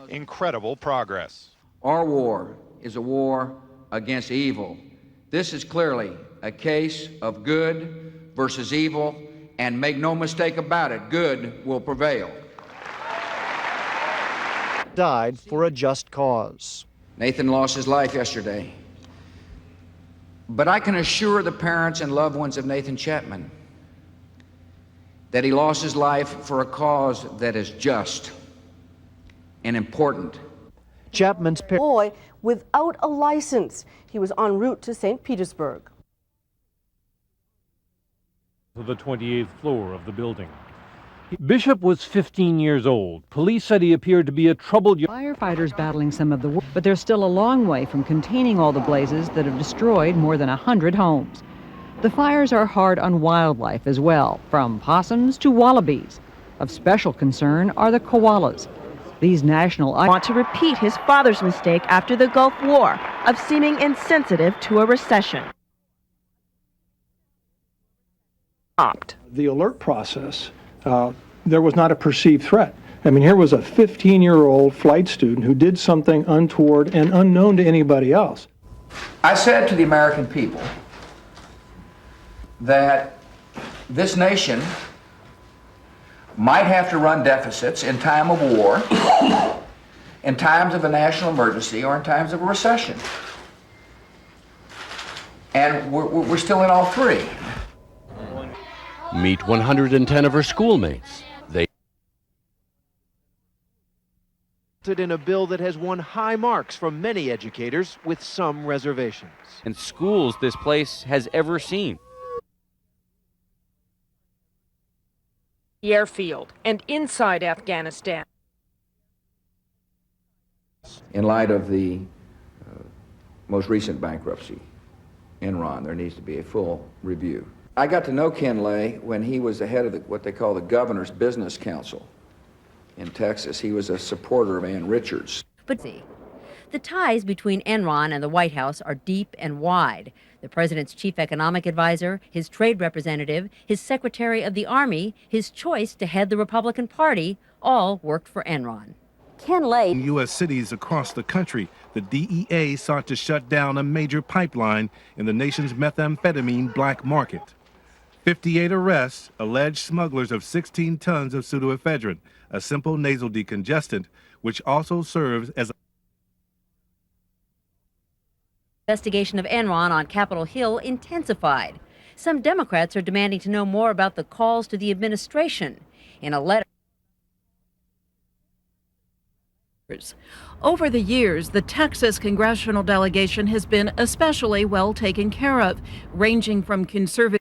Incredible progress. Our war is a war against evil. This is clearly a case of good versus evil, and make no mistake about it, good will prevail. Died for a just cause. Nathan lost his life yesterday. But I can assure the parents and loved ones of Nathan Chapman that he lost his life for a cause that is just and important. Chapman's boy without a license. He was en route to St. Petersburg. The 28th floor of the building. Bishop was 15 years old. Police said he appeared to be a troubled young... Firefighters battling some of the work, but they're still a long way from containing all the blazes that have destroyed more than 100 homes. The fires are hard on wildlife as well, from possums to wallabies. Of special concern are the koalas. These national... want to repeat his father's mistake after the Gulf War of seeming insensitive to a recession. The alert process, there was not a perceived threat. I mean, here was a 15-year-old flight student who did something untoward and unknown to anybody else. I said to the American people that this nation might have to run deficits in time of war, in times of a national emergency, or in times of a recession. And we're still in all three. Meet 110 of her schoolmates. They in a bill that has won high marks from many educators with some reservations. And schools this place has ever seen. The airfield and inside Afghanistan. In light of the most recent bankruptcy, Enron, there needs to be a full review. I got to know Ken Lay when he was the head of what they call the Governor's Business Council in Texas. He was a supporter of Ann Richards. But the ties between Enron and the White House are deep and wide. The president's chief economic advisor, his trade representative, his secretary of the Army, his choice to head the Republican Party, all worked for Enron. Ken Lay. In U.S. cities across the country, the DEA sought to shut down a major pipeline in the nation's methamphetamine black market. 58 arrests, alleged smugglers of 16 tons of pseudoephedrine, a simple nasal decongestant, which also serves as a investigation of Enron on Capitol Hill intensified. Some Democrats are demanding to know more about the calls to the administration. In a letter, over the years, the Texas congressional delegation has been especially well taken care of, ranging from conservative.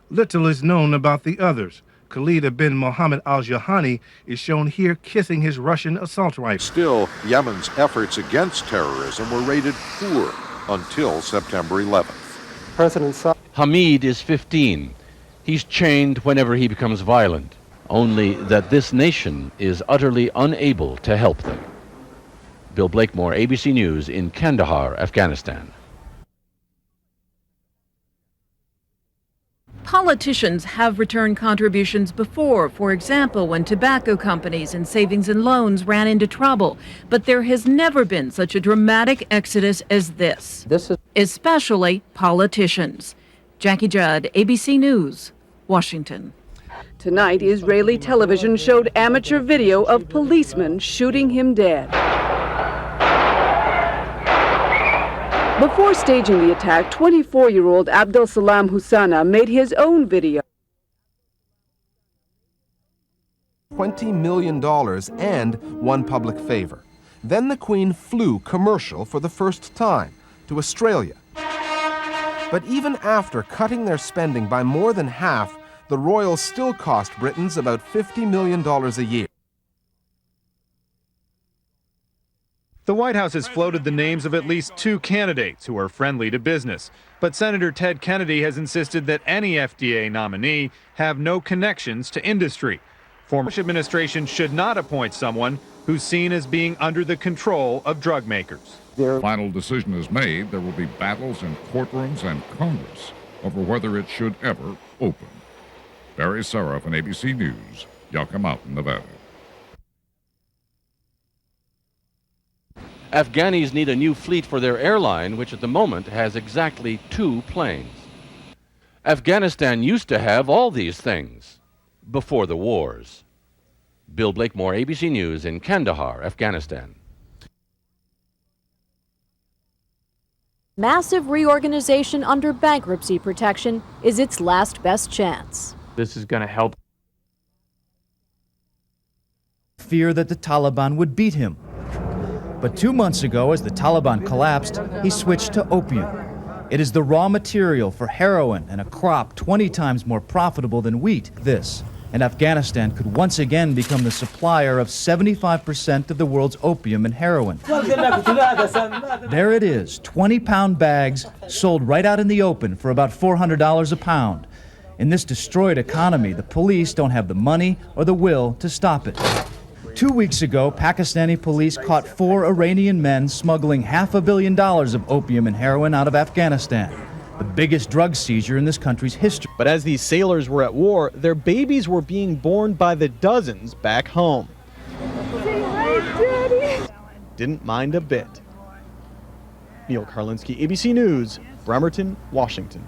Little is known about the others. Khalid bin Mohammed al-Jahani is shown here kissing his Russian assault rifle. Still, Yemen's efforts against terrorism were rated poor until September 11th. President Hamid is 15. He's chained whenever he becomes violent, only that this nation is utterly unable to help them. Bill Blakemore, ABC News in Kandahar, Afghanistan. Politicians have returned contributions before, for example, when tobacco companies and savings and loans ran into trouble. But there has never been such a dramatic exodus as this. Especially politicians. Jackie Judd, ABC News, Washington. Tonight, Israeli television showed amateur video of policemen shooting him dead. Before staging the attack, 24-year-old Abdel Salam Husana made his own video. $20 million and one public favor. Then the Queen flew commercial for the first time to Australia. But even after cutting their spending by more than half, the royals still cost Britons about $50 million a year. The White House has floated the names of at least 2 candidates who are friendly to business. But Senator Ted Kennedy has insisted that any FDA nominee have no connections to industry. Former Bush administration should not appoint someone who's seen as being under the control of drug makers. Their final decision is made. There will be battles in courtrooms and Congress over whether it should ever open. Barry Saraf, ABC News, Yucca Mountain, Nevada. Afghanis need a new fleet for their airline, which at the moment has exactly 2 planes. Afghanistan used to have all these things before the wars. Bill Blakemore, ABC News in Kandahar, Afghanistan. Massive reorganization under bankruptcy protection is its last best chance. This is going to help. Fear that the Taliban would beat him. But 2 months ago, as the Taliban collapsed, he switched to opium. It is the raw material for heroin and a crop 20 times more profitable than wheat. This, and Afghanistan could once again become the supplier of 75% of the world's opium and heroin. There it is, 20-pound bags sold right out in the open for about $400 a pound. In this destroyed economy, the police don't have the money or the will to stop it. 2 weeks ago, Pakistani police caught 4 Iranian men smuggling $500 million of opium and heroin out of Afghanistan, the biggest drug seizure in this country's history. But as these sailors were at war, their babies were being born by the dozens back home. Say hi, Daddy. Didn't mind a bit. Neil Karlinski, ABC News, Bremerton, Washington.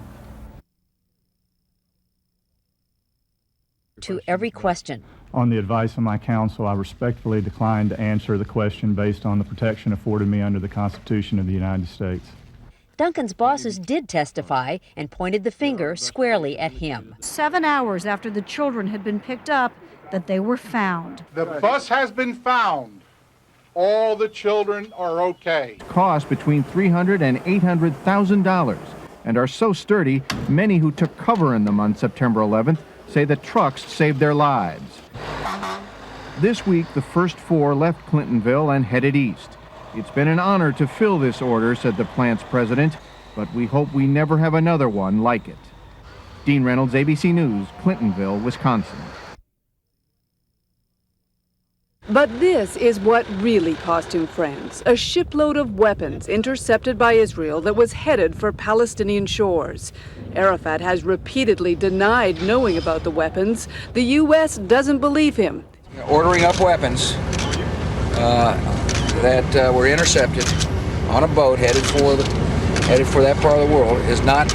To every question. On the advice of my counsel, I respectfully decline to answer the question based on the protection afforded me under the Constitution of the United States. Duncan's bosses did testify and pointed the finger squarely at him. 7 hours after the children had been picked up, that they were found. The bus has been found. All the children are okay. Cost between $300,000 and $800,000 and are so sturdy, many who took cover in them on September 11th say the trucks saved their lives. This week, the first 4 left Clintonville and headed east. It's been an honor to fill this order, said the plant's president, but we hope we never have another one like it. Dean Reynolds, ABC News, Clintonville, Wisconsin. But this is what really cost him friends, a shipload of weapons intercepted by Israel that was headed for Palestinian shores. Arafat has repeatedly denied knowing about the weapons. The U.S. doesn't believe him. Ordering up weapons that were intercepted on a boat headed for that part of the world is not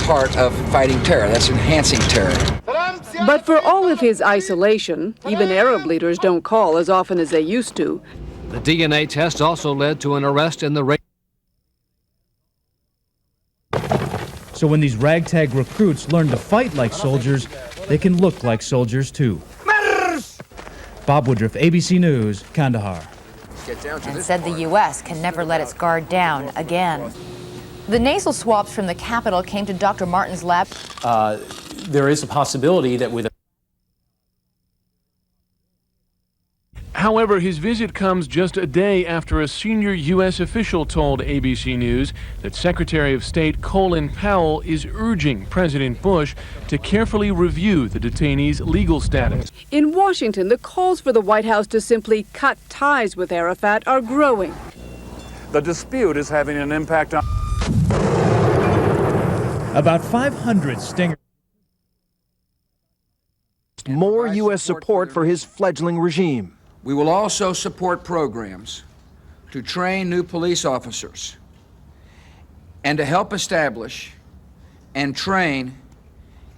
part of fighting terror. That's enhancing terror. But for all of his isolation, even Arab leaders don't call as often as they used to. The DNA test also led to an arrest in the So when these ragtag recruits learn to fight like soldiers, they can look like soldiers too. Bob Woodruff, ABC News, Kandahar. And said the U.S. can never let its guard down again. The nasal swabs from the Capitol came to Dr. Martin's lab. There is a possibility that with However, his visit comes just a day after a senior U.S. official told ABC News that Secretary of State Colin Powell is urging President Bush to carefully review the detainees' legal status. In Washington, the calls for the White House to simply cut ties with Arafat are growing. The dispute is having an impact on... About 500 Stinger. More U.S. support for his fledgling regime. We will also support programs to train new police officers and to help establish and train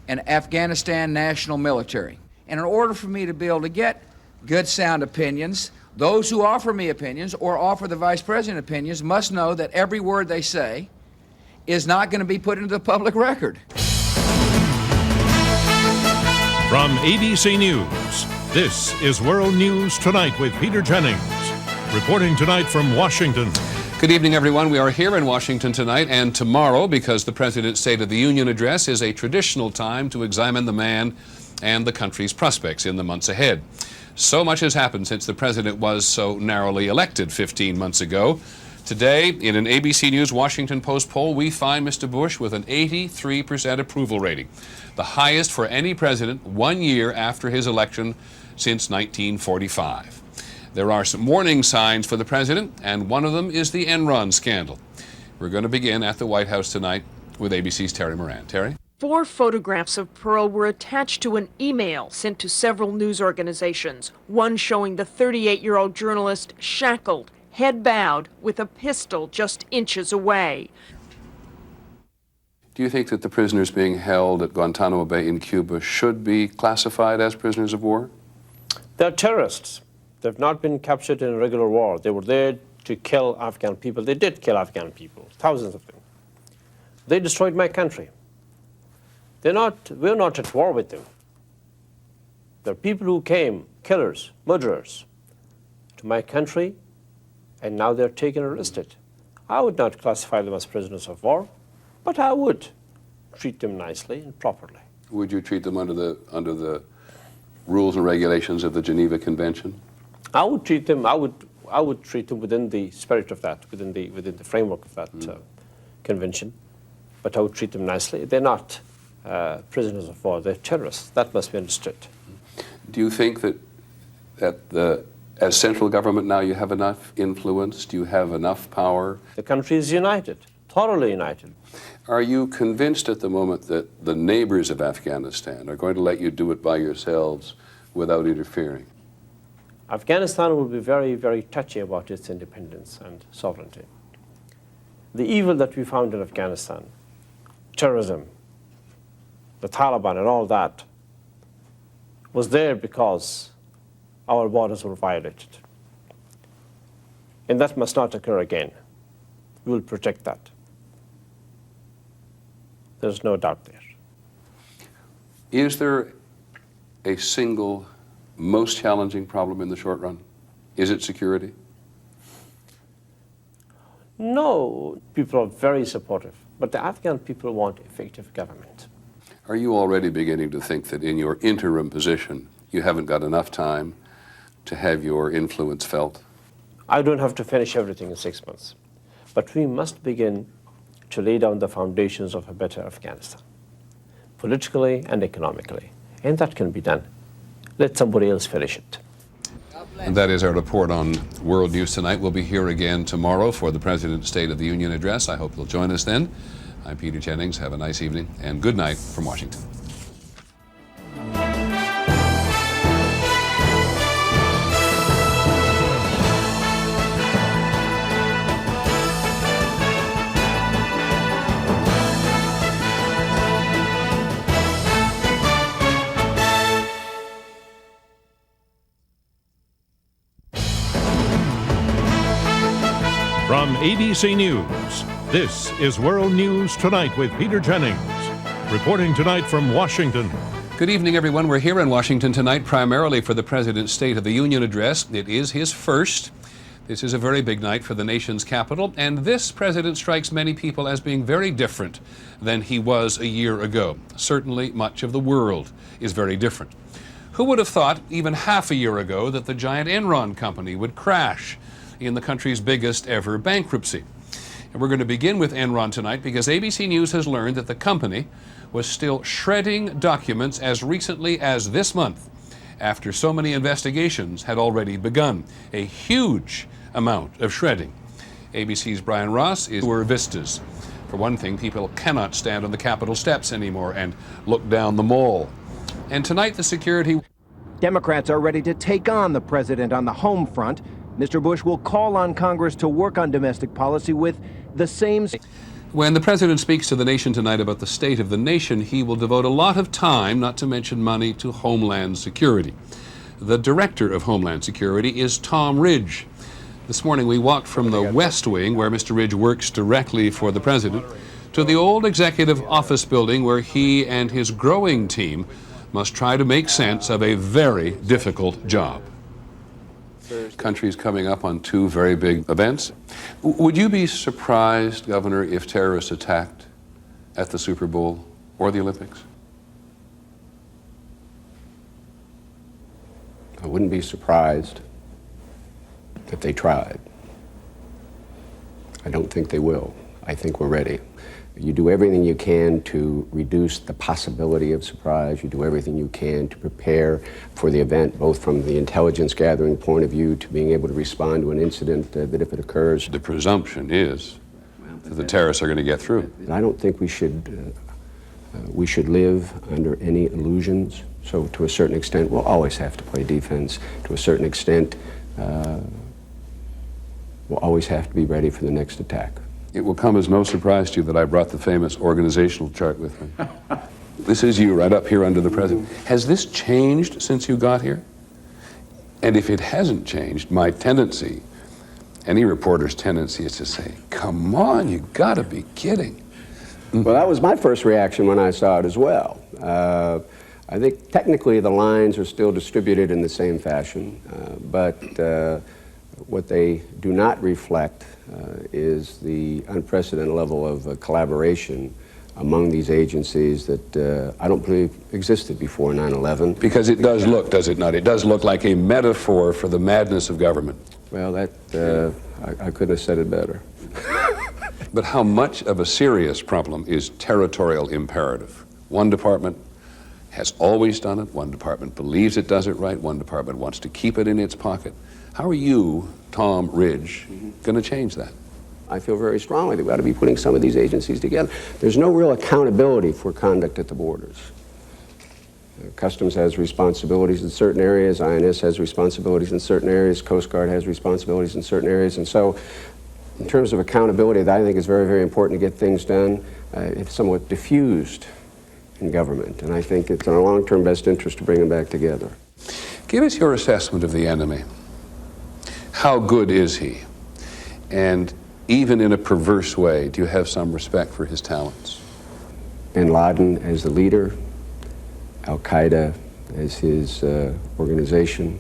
an Afghanistan national military. And in order for me to be able to get good, sound opinions, those who offer me opinions or offer the Vice President opinions must know that every word they say is not going to be put into the public record. From ABC News, this is World News Tonight with Peter Jennings. Reporting tonight from Washington. Good evening, everyone. We are here in Washington tonight and tomorrow because the President's State of the Union address is a traditional time to examine the man and the country's prospects in the months ahead. So much has happened since the President was so narrowly elected 15 months ago. Today, in an ABC News Washington Post poll, we find Mr. Bush with an 83% approval rating, the highest for any president 1 year after his election since 1945. There are some warning signs for the president, and one of them is the Enron scandal. We're going to begin at the White House tonight with ABC's Terry Moran. Terry? 4 photographs of Pearl were attached to an email sent to several news organizations, one showing the 38-year-old journalist shackled, head bowed, with a pistol just inches away. Do you think that the prisoners being held at Guantanamo Bay in Cuba should be classified as prisoners of war? They're terrorists. They've not been captured in a regular war. They were there to kill Afghan people. They did kill Afghan people, thousands of them. They destroyed my country. We're not at war with them. They're people who came, killers, murderers, to my country, and now they're taken arrested. I would not classify them as prisoners of war, but I would treat them nicely and properly. Would you treat them under the rules and regulations of the Geneva Convention? I would treat them within the spirit of that, within the framework of that convention. But I would treat them nicely. They're not prisoners of war. They're terrorists. That must be understood. Do you think that as central government now you have enough influence? Do you have enough power? The country is united, thoroughly united. Are you convinced at the moment that the neighbors of Afghanistan are going to let you do it by yourselves without interfering? Afghanistan will be very, very touchy about its independence and sovereignty. The evil that we found in Afghanistan, terrorism, the Taliban and all that, was there because our borders were violated. And that must not occur again. We will protect that. There's no doubt there. Is there a single most challenging problem in the short run? Is it security? No, people are very supportive, but the Afghan people want effective government. Are you already beginning to think that in your interim position you haven't got enough time to have your influence felt? I don't have to finish everything in 6 months, but we must begin to lay down the foundations of a better Afghanistan, politically and economically, and that can be done. Let somebody else finish it. And that is our report on World News Tonight. We'll be here again tomorrow for the President's State of the Union address. I hope you'll join us then. I'm Peter Jennings. Have a nice evening and good night from Washington. From ABC News, this is World News Tonight with Peter Jennings. Reporting tonight from Washington. Good evening, everyone. We're here in Washington tonight primarily for the President's State of the Union address. It is his first. This is a very big night for the nation's capital, and this president strikes many people as being very different than he was a year ago. Certainly, much of the world is very different. Who would have thought even half a year ago that the giant Enron company would crash in the country's biggest ever bankruptcy? And we're going to begin with Enron tonight because ABC News has learned that the company was still shredding documents as recently as this month, after so many investigations had already begun. A huge amount of shredding. ABC's Brian Ross is where vistas. For one thing, people cannot stand on the Capitol steps anymore and look down the mall. And tonight, the security... Democrats are ready to take on the president on the home front. Mr. Bush will call on Congress to work on domestic policy with the same... When the president speaks to the nation tonight about the state of the nation, he will devote a lot of time, not to mention money, to Homeland Security. The director of Homeland Security is Tom Ridge. This morning we walked from the West Wing, where Mr. Ridge works directly for the president, to the old executive office building where he and his growing team must try to make sense of a very difficult job. Country's coming up on two very big events. Would you be surprised, Governor, if terrorists attacked at the Super Bowl or the Olympics? I wouldn't be surprised if they tried. I don't think they will. I think we're ready. You do everything you can to reduce the possibility of surprise. You do everything you can to prepare for the event, both from the intelligence gathering point of view to being able to respond to an incident that if it occurs. The presumption is that the terrorists are going to get through. I don't think we should we should live under any illusions. So to a certain extent, we'll always have to play defense. To a certain extent, we'll always have to be ready for the next attack. It will come as no surprise to you that I brought the famous organizational chart with me. This is you right up here under the president. Has this changed since you got here? And if it hasn't changed, my tendency, any reporter's tendency, is to say, come on, you gotta be kidding. Well, that was my first reaction when I saw it as well. I think technically the lines are still distributed in the same fashion, but what they do not reflect is the unprecedented level of collaboration among these agencies that I don't believe existed before 9/11. Because it does look, does it not? It does look like a metaphor for the madness of government. Well, that I couldn't have said it better. But how much of a serious problem is territorial imperative? One department has always done it. One department believes it does it right. One department wants to keep it in its pocket. How are you, Tom Ridge, going to change that? I feel very strongly that we ought to be putting some of these agencies together. There's no real accountability for conduct at the borders. Customs has responsibilities in certain areas, INS has responsibilities in certain areas, Coast Guard has responsibilities in certain areas, and so in terms of accountability, that I think is very, very important to get things done. It's somewhat diffused in government, and I think it's in our long-term best interest to bring them back together. Give us your assessment of the enemy. How good is he? And even in a perverse way, do you have some respect for his talents? Bin Laden as the leader, Al-Qaeda as his organization.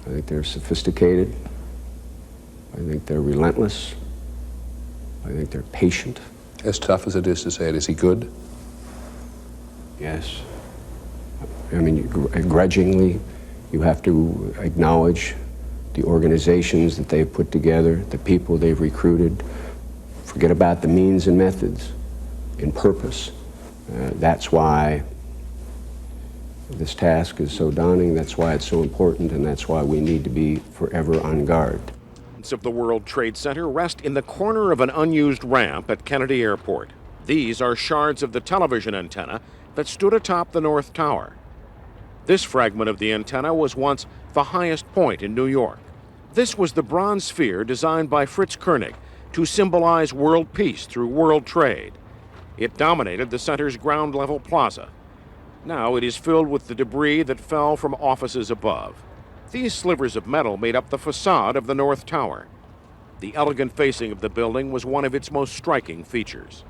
I think they're sophisticated. I think they're relentless. I think they're patient. As tough as it is to say it, is he good? Yes. I mean, grudgingly, you have to acknowledge the organizations that they've put together, the people they've recruited. Forget about the means and methods and purpose. That's why this task is so daunting, that's why it's so important, and that's why we need to be forever on guard. Of the World Trade Center rest in the corner of an unused ramp at Kennedy Airport. These are shards of the television antenna that stood atop the North Tower. This fragment of the antenna was once the highest point in New York. This was the bronze sphere designed by Fritz Koenig to symbolize world peace through world trade. It dominated the center's ground-level plaza. Now it is filled with the debris that fell from offices above. These slivers of metal made up the facade of the North Tower. The elegant facing of the building was one of its most striking features.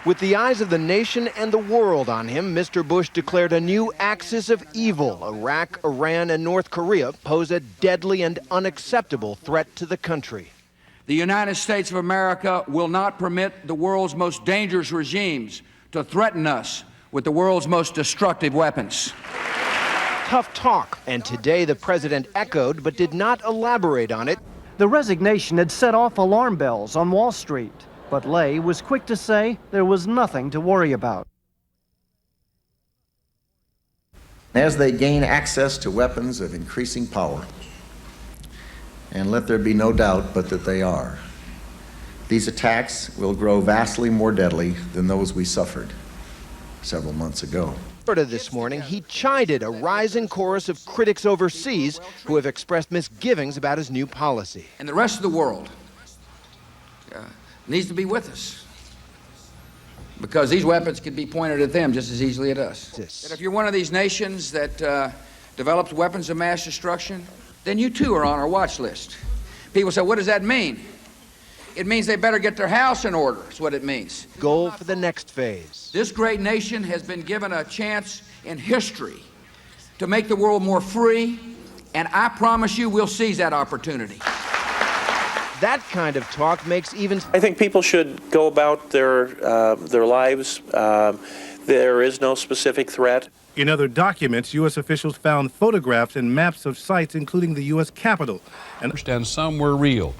With the eyes of the nation and the world on him, Mr. Bush declared a new axis of evil. Iraq, Iran, and North Korea pose a deadly and unacceptable threat to the country. The United States of America will not permit the world's most dangerous regimes to threaten us with the world's most destructive weapons. Tough talk, and today the president echoed but did not elaborate on it. The resignation had set off alarm bells on Wall Street, but Lay was quick to say there was nothing to worry about. As they gain access to weapons of increasing power, and let there be no doubt but that they are, these attacks will grow vastly more deadly than those we suffered several months ago. This morning, he chided a rising chorus of critics overseas who have expressed misgivings about his new policy. And the rest of the world needs to be with us, because these weapons can be pointed at them just as easily at us. That if you're one of these nations that develops weapons of mass destruction, then you too are on our watch list. People say, what does that mean? It means they better get their house in order, is what it means. Goal for the next phase. This great nation has been given a chance in history to make the world more free, and I promise you we'll seize that opportunity. That kind of talk makes even... I think people should go about their lives. There is no specific threat. In other documents, U.S. officials found photographs and maps of sites, including the U.S. Capitol. And some were real.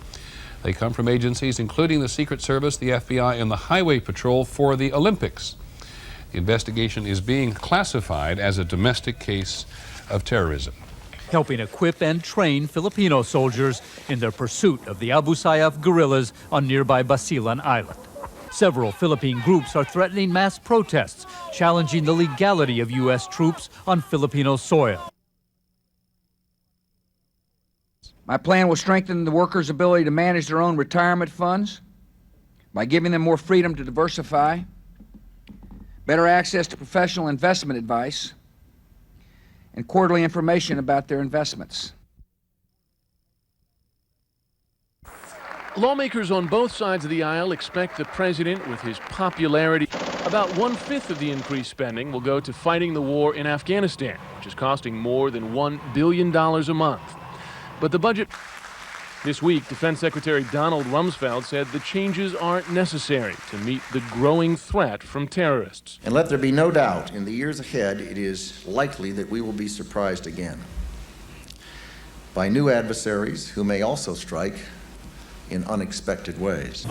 They come from agencies including the Secret Service, the FBI, and the Highway Patrol for the Olympics. The investigation is being classified as a domestic case of terrorism. helping equip and train Filipino soldiers in their pursuit of the Abu Sayyaf guerrillas on nearby Basilan Island. Several Philippine groups are threatening mass protests, challenging the legality of U.S. troops on Filipino soil. My plan will strengthen the workers' ability to manage their own retirement funds by giving them more freedom to diversify, better access to professional investment advice, and quarterly information about their investments. Lawmakers on both sides of the aisle expect the president, with his popularity, about 1/5 of the increased spending will go to fighting the war in Afghanistan, which is costing more than $1 billion a month. But the budget... This week, Defense Secretary Donald Rumsfeld said the changes aren't necessary to meet the growing threat from terrorists. And let there be no doubt, in the years ahead, it is likely that we will be surprised again by new adversaries who may also strike in unexpected ways.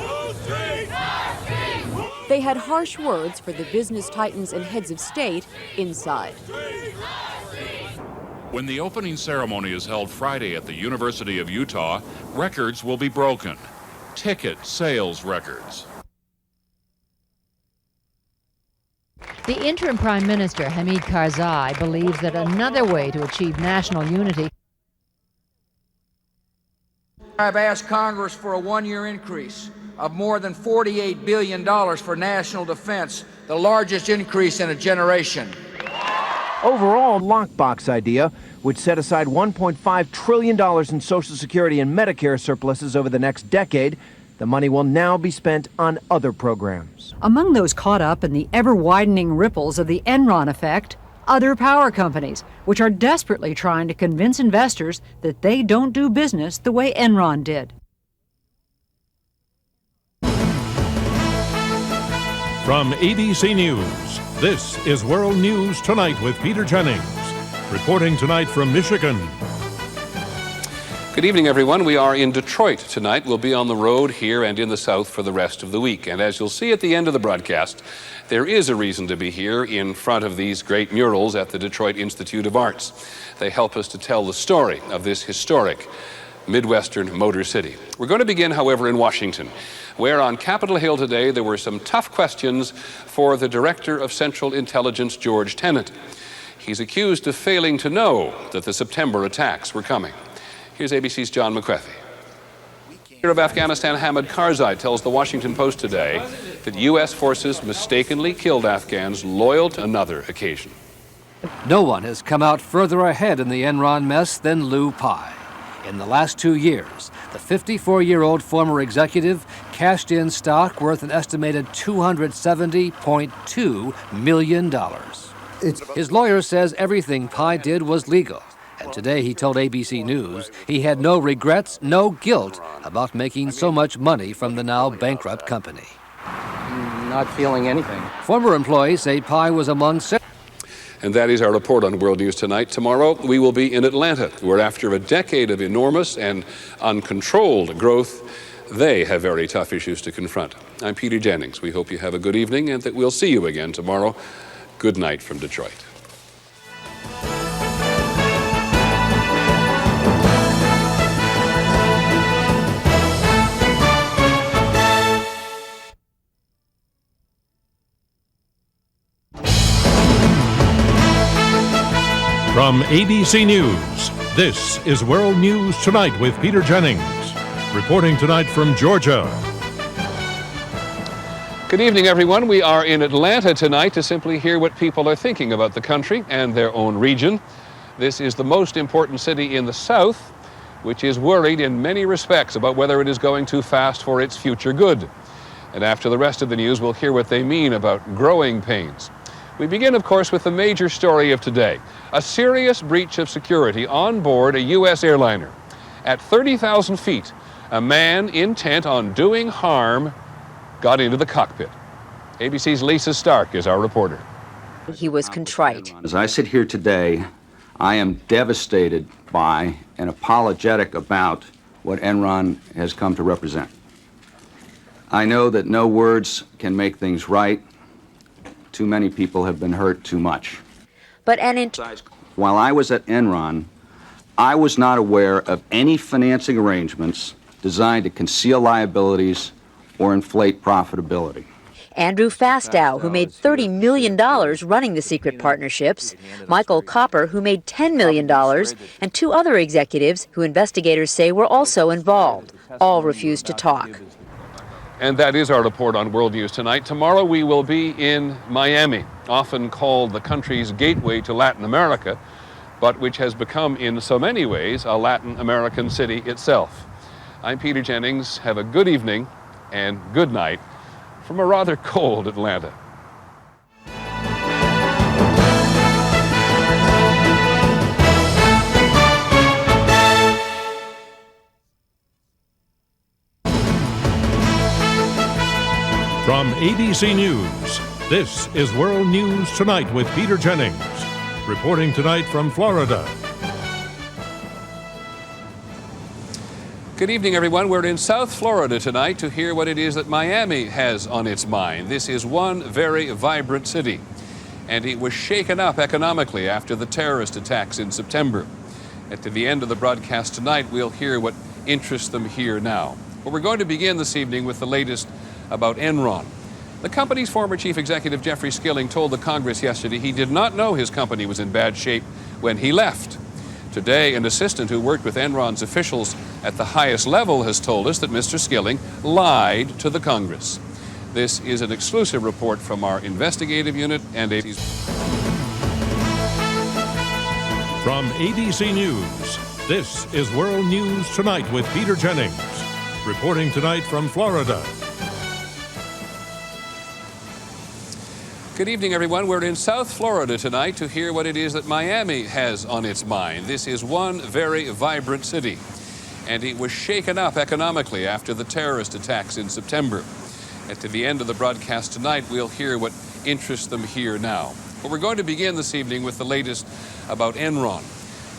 They had harsh words for the business titans and heads of state inside. When the opening ceremony is held Friday at the University of Utah, records will be broken. Ticket sales records. The interim Prime Minister, Hamid Karzai, believes that another way to achieve national unity. I've asked Congress for a one-year increase of more than $48 billion for national defense, the largest increase in a generation. Overall, lockbox idea would set aside $1.5 trillion in Social Security and Medicare surpluses over the next decade. The money will now be spent on other programs. Among those caught up in the ever-widening ripples of the Enron effect, other power companies, which are desperately trying to convince investors that they don't do business the way Enron did. From ABC News, this is World News Tonight with Peter Jennings. Reporting tonight from Michigan. Good evening, everyone. We are in Detroit tonight. We'll be on the road here and in the South for the rest of the week. And as you'll see at the end of the broadcast, there is a reason to be here in front of these great murals at the Detroit Institute of Arts. They help us to tell the story of this historic Midwestern Motor City. We're going to begin, however, in Washington, where on Capitol Hill today there were some tough questions for the Director of Central Intelligence, George Tenet. He's accused of failing to know that the September attacks were coming. Here's ABC's John McCarthy. Premier of Afghanistan, Hamid Karzai, tells the Washington Post today that U.S. forces mistakenly killed Afghans loyal to another occasion. No one has come out further ahead in the Enron mess than Lou Pai. In the last 2 years, the 54-year-old former executive cashed in stock worth an estimated $270.2 million. His lawyer says everything Pai did was legal. And today he told ABC News he had no regrets, no guilt about making so much money from the now bankrupt company. Not feeling anything. Former employees say Pai was among... And that is our report on World News Tonight. Tomorrow, we will be in Atlanta, where after a decade of enormous and uncontrolled growth, they have very tough issues to confront. I'm Peter Jennings. We hope you have a good evening and that we'll see you again tomorrow. Good night from Detroit. From ABC News, this is World News Tonight with Peter Jennings. Reporting tonight from Georgia. Good evening, everyone. We are in Atlanta tonight to simply hear what people are thinking about the country and their own region. This is the most important city in the South, which is worried in many respects about whether it is going too fast for its future good. And after the rest of the news, we'll hear what they mean about growing pains. We begin, of course, with the major story of today. A serious breach of security on board a U.S. airliner. At 30,000 feet, a man intent on doing harm got into the cockpit. ABC's Lisa Stark is our reporter. He was contrite. As I sit here today, I am devastated by and apologetic about what Enron has come to represent. I know that no words can make things right. Too many people have been hurt too much. But While I was at Enron, I was not aware of any financing arrangements designed to conceal liabilities or inflate profitability. Andrew Fastow, who made $30 million running the secret partnerships, Michael Copper, who made $10 million, and two other executives who investigators say were also involved. All refused to talk. And that is our report on World News Tonight. Tomorrow we will be in Miami, often called the country's gateway to Latin America, but which has become in so many ways a Latin American city itself. I'm Peter Jennings. Have a good evening and good night from a rather cold Atlanta. From ABC News, this is World News Tonight with Peter Jennings. Reporting tonight from Florida. Good evening, everyone. We're in South Florida tonight to hear what it is that Miami has on its mind. This is one very vibrant city, and it was shaken up economically after the terrorist attacks in September. At the end of the broadcast tonight, we'll hear what interests them here now. But we're going to begin this evening with the latest about Enron. The company's former chief executive, Jeffrey Skilling, told the Congress yesterday he did not know his company was in bad shape when he left. Today, an assistant who worked with Enron's officials at the highest level has told us that Mr. Skilling lied to the Congress. This is an exclusive report from our investigative unit and ABC's. From ABC News, this is World News Tonight with Peter Jennings. Reporting tonight from Florida. Good evening, everyone. We're in South Florida tonight to hear what it is that Miami has on its mind. This is one very vibrant city, and it was shaken up economically after the terrorist attacks in September. At the end of the broadcast tonight, we'll hear what interests them here now. But we're going to begin this evening with the latest about Enron.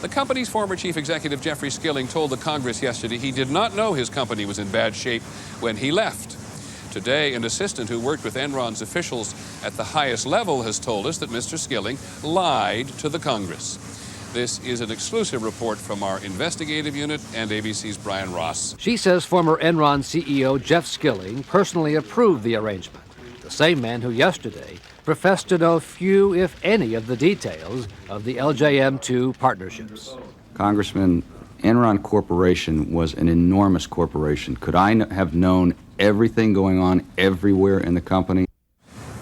The company's former chief executive, Jeffrey Skilling, told the Congress yesterday he did not know his company was in bad shape when he left. Today, an assistant who worked with Enron's officials at the highest level has told us that Mr. Skilling lied to the Congress. This is an exclusive report from our investigative unit and ABC's Brian Ross. She says former Enron CEO Jeff Skilling personally approved the arrangement, the same man who yesterday professed to know few, if any, of the details of the LJM2 partnerships. Congressman, Enron Corporation was an enormous corporation. Could I have known everything going on everywhere in the company?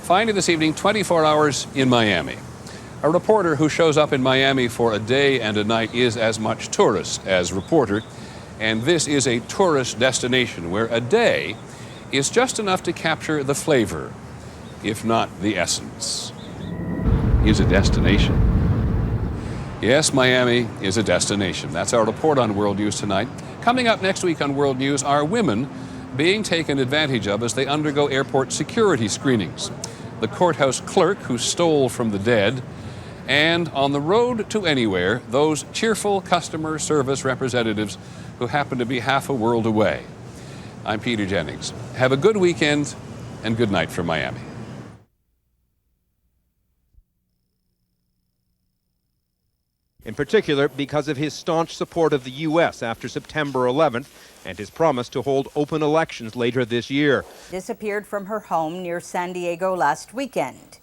Finally this evening, 24 hours in Miami. A reporter who shows up in Miami for a day and a night is as much tourist as reporter, and this is a tourist destination where a day is just enough to capture the flavor, if not the essence. Is a destination. Yes, Miami is a destination. That's our report on World News Tonight. Coming up next week on World News are women being taken advantage of as they undergo airport security screenings, the courthouse clerk who stole from the dead, and on the road to anywhere, those cheerful customer service representatives who happen to be half a world away. I'm Peter Jennings. Have a good weekend and good night from Miami. In particular, because of his staunch support of the U.S. after September 11th and his promise to hold open elections later this year. Disappeared from her home near San Diego last weekend.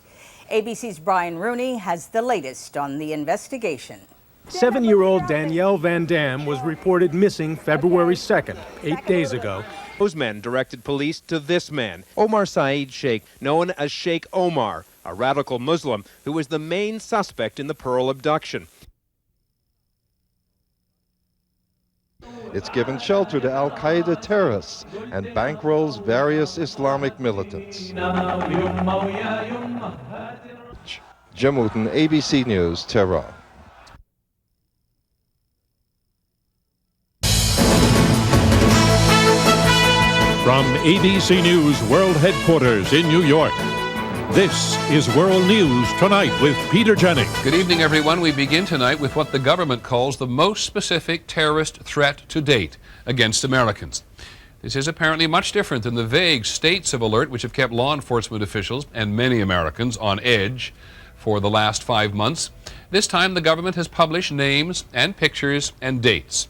ABC's Brian Rooney has the latest on the investigation. 7-year-old Danielle Van Dam was reported missing February 2nd, 8 days ago. Those men directed police to this man, Omar Saeed Sheikh, known as Sheikh Omar, a radical Muslim who was the main suspect in the Pearl abduction. It's given shelter to al-Qaeda terrorists and bankrolls various Islamic militants. Jim Wooten, ABC News, Tehran. From ABC News World Headquarters in New York, this is World News Tonight with Peter Jennings. Good evening, everyone. We begin tonight with what the government calls the most specific terrorist threat to date against Americans. This is apparently much different than the vague states of alert which have kept law enforcement officials and many Americans on edge for the last 5 months. This time the government has published names and pictures and dates.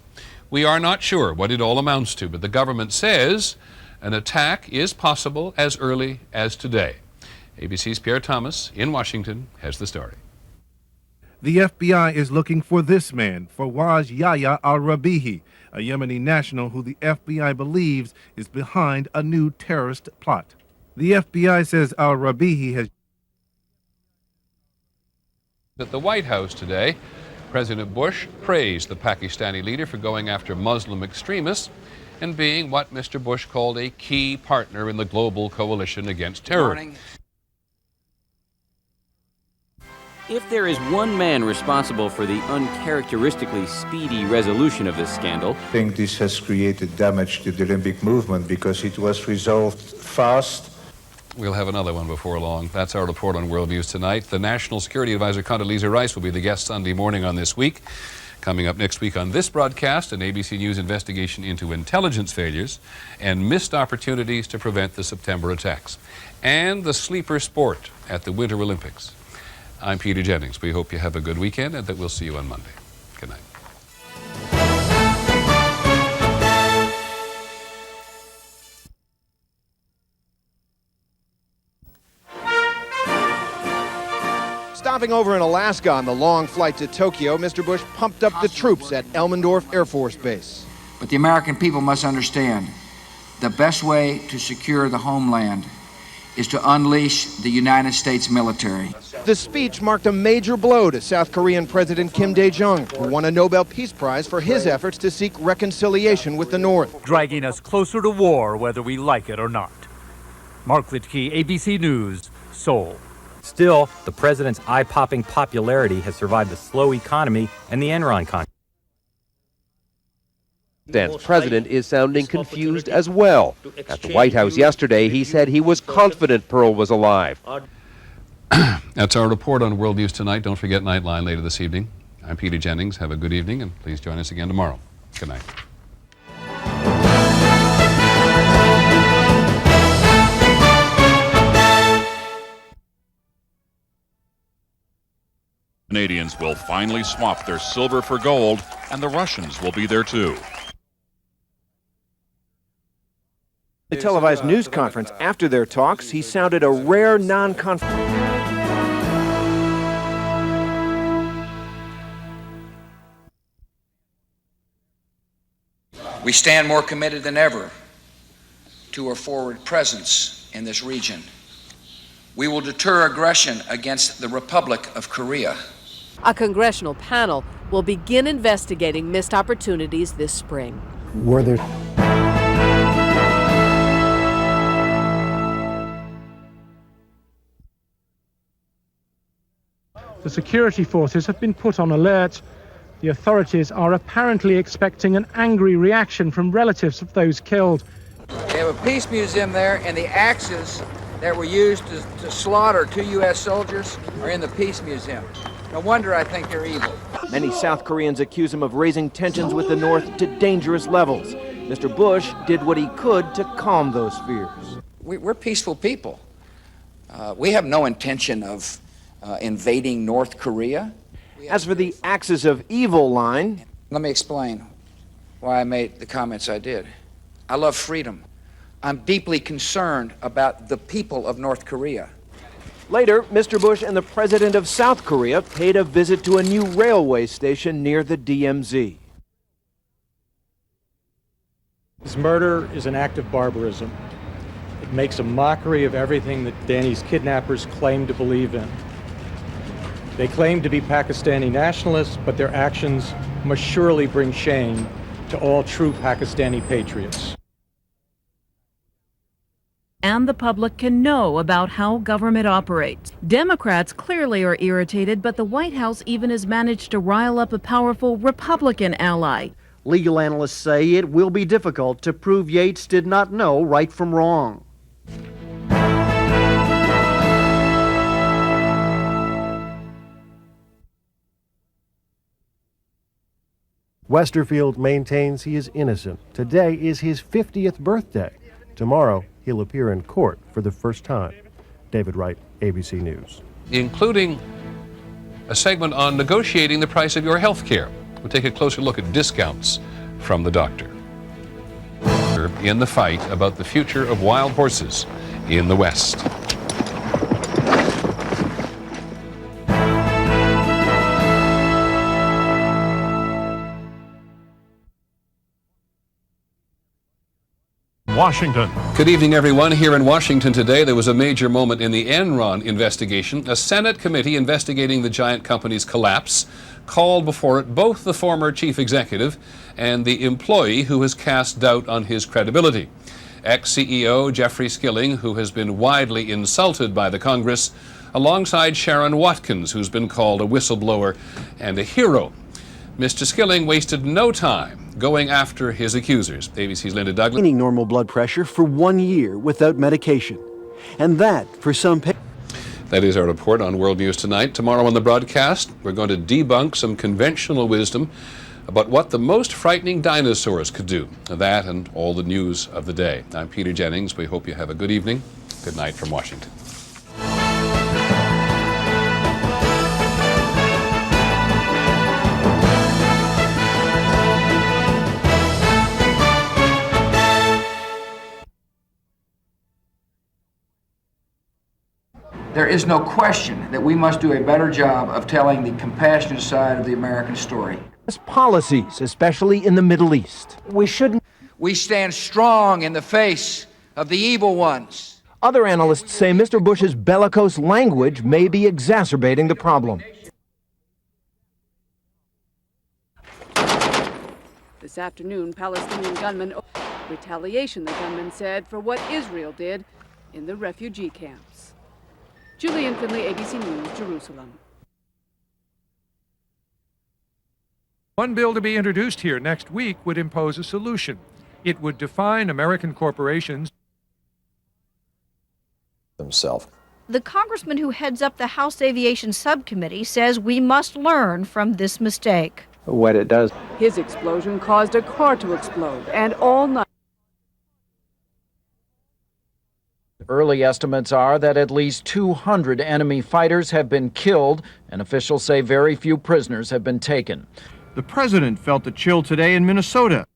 We are not sure what it all amounts to, but the government says an attack is possible as early as today. ABC's Pierre Thomas in Washington has the story. The FBI is looking for this man, Fawaz Yahya al-Rabihi, a Yemeni national who the FBI believes is behind a new terrorist plot. The FBI says al-Rabihi has... At the White House today, President Bush praised the Pakistani leader for going after Muslim extremists and being what Mr. Bush called a key partner in the global coalition against terror. If there is one man responsible for the uncharacteristically speedy resolution of this scandal, I think this has created damage to the Olympic movement because it was resolved fast. We'll have another one before long. That's our report on World News tonight. The National Security Advisor Condoleezza Rice will be the guest Sunday morning on This Week. Coming up next week on this broadcast, an ABC News investigation into intelligence failures and missed opportunities to prevent the September attacks, and the sleeper sport at the Winter Olympics. I'm Peter Jennings. We hope you have a good weekend and that we'll see you on Monday. Good night. Stopping over in Alaska on the long flight to Tokyo, Mr. Bush pumped up the troops at Elmendorf Air Force Base. But the American people must understand the best way to secure the homeland is to unleash the United States military. The speech marked a major blow to South Korean President Kim Dae-jung, who won a Nobel Peace Prize for his efforts to seek reconciliation with the North. Dragging us closer to war, whether we like it or not. Mark Litke, ABC News, Seoul. Still, the president's eye-popping popularity has survived the slow economy and the Enron contract. The president is sounding confused as well. At the White House yesterday, he said he was confident Pearl was alive. That's our report on World News tonight. Don't forget Nightline later this evening. I'm Peter Jennings. Have a good evening, and please join us again tomorrow. Good night. Canadians will finally swap their silver for gold, and the Russians will be there too. The televised news conference after their talks, he sounded a rare non-conflict. We stand more committed than ever to a forward presence in this region. We will deter aggression against the Republic of Korea. A congressional panel will begin investigating missed opportunities this spring. Were there The security forces have been put on alert. The authorities are apparently expecting an angry reaction from relatives of those killed. They have a peace museum there, and the axes that were used to slaughter 2 U.S. soldiers are in the peace museum. No wonder I think they're evil. Many South Koreans accuse him of raising tensions with the North to dangerous levels. Mr. Bush did what he could to calm those fears. We're peaceful people. We have no intention of invading North Korea. As for the axis of evil line, let me explain why I made the comments I did. I love freedom. I'm deeply concerned about the people of North Korea. Later, Mr. Bush and the president of South Korea paid a visit to a new railway station near the DMZ. This murder is an act of barbarism. It makes a mockery of everything that Danny's kidnappers claim to believe in. They claim to be Pakistani nationalists, but their actions must surely bring shame to all true Pakistani patriots. And the public can know about how government operates. Democrats clearly are irritated, but the White House even has managed to rile up a powerful Republican ally. Legal analysts say it will be difficult to prove Yates did not know right from wrong. Westerfield maintains he is innocent. Today is his 50th birthday. Tomorrow, he'll appear in court for the first time. David Wright, ABC News. Including a segment on negotiating the price of your health care. We'll take a closer look at discounts from the doctor. In the fight about the future of wild horses in the West. Washington. Good evening, everyone. Here in Washington today, there was a major moment in the Enron investigation. A Senate committee investigating the giant company's collapse called before it both the former chief executive and the employee who has cast doubt on his credibility. Ex-CEO Jeffrey Skilling, who has been widely insulted by the Congress, alongside Sharon Watkins, who's been called a whistleblower and a hero. Mr. Skilling wasted no time going after his accusers. ABC's Linda Douglas. Maintaining normal blood pressure for 1 year without medication. And that, for some patients. That is our report on World News Tonight. Tomorrow on the broadcast, we're going to debunk some conventional wisdom about what the most frightening dinosaurs could do. That and all the news of the day. I'm Peter Jennings. We hope you have a good evening. Good night from Washington. There is no question that we must do a better job of telling the compassionate side of the American story. Policies, especially in the Middle East. We stand strong in the face of the evil ones. Other analysts say Mr. Bush's bellicose language may be exacerbating the problem. This afternoon, Palestinian gunmen retaliation, the gunmen said, for what Israel did in the refugee camps. Julian Finley, ABC News, Jerusalem. One bill to be introduced here next week would impose a solution. It would define American corporations themselves. The congressman who heads up the House Aviation Subcommittee says we must learn from this mistake. What it does. His explosion caused a car to explode, and all night. Early estimates are that at least 200 enemy fighters have been killed, and officials say very few prisoners have been taken. The president felt the chill today in Minnesota.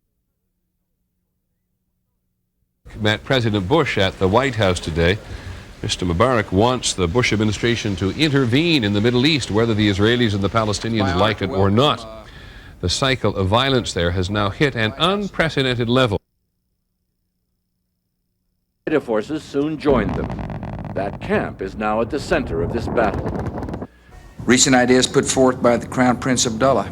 Met President Bush at the White House today. Mr. Mubarak wants the Bush administration to intervene in the Middle East, whether the Israelis and the Palestinians like it or not. The cycle of violence there has now hit an unprecedented level. Forces soon joined them. That camp is now at the center of this battle. Recent ideas put forth by the Crown Prince Abdullah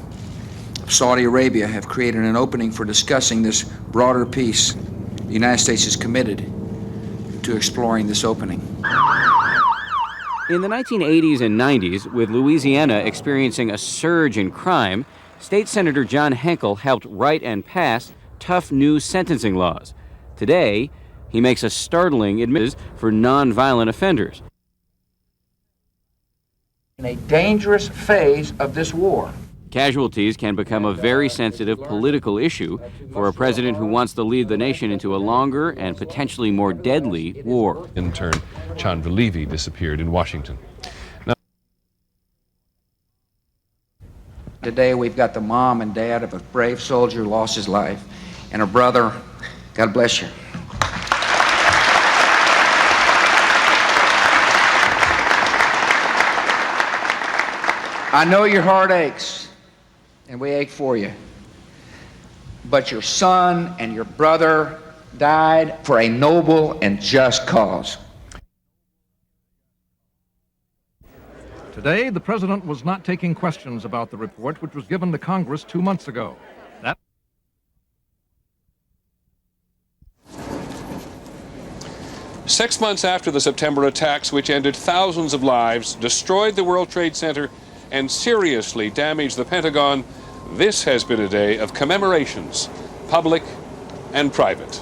of Saudi Arabia have created an opening for discussing this broader peace. The United States is committed to exploring this opening. In the 1980s and 90s, with Louisiana experiencing a surge in crime, State Senator John Henkel helped write and pass tough new sentencing laws. Today, he makes a startling admission for nonviolent offenders. In a dangerous phase of this war. Casualties can become a very sensitive political issue for a president who wants to lead the nation into a longer and potentially more deadly war. Intern Chandra Levy disappeared in Washington. Today we've got the mom and dad of a brave soldier who lost his life, and a brother. God bless you. I know your heart aches, and we ache for you. But your son and your brother died for a noble and just cause. Today, the president was not taking questions about the report which was given to Congress 2 months ago. 6 months after the September attacks, which ended thousands of lives, destroyed the World Trade Center, and seriously damaged the Pentagon, this has been a day of commemorations, public and private.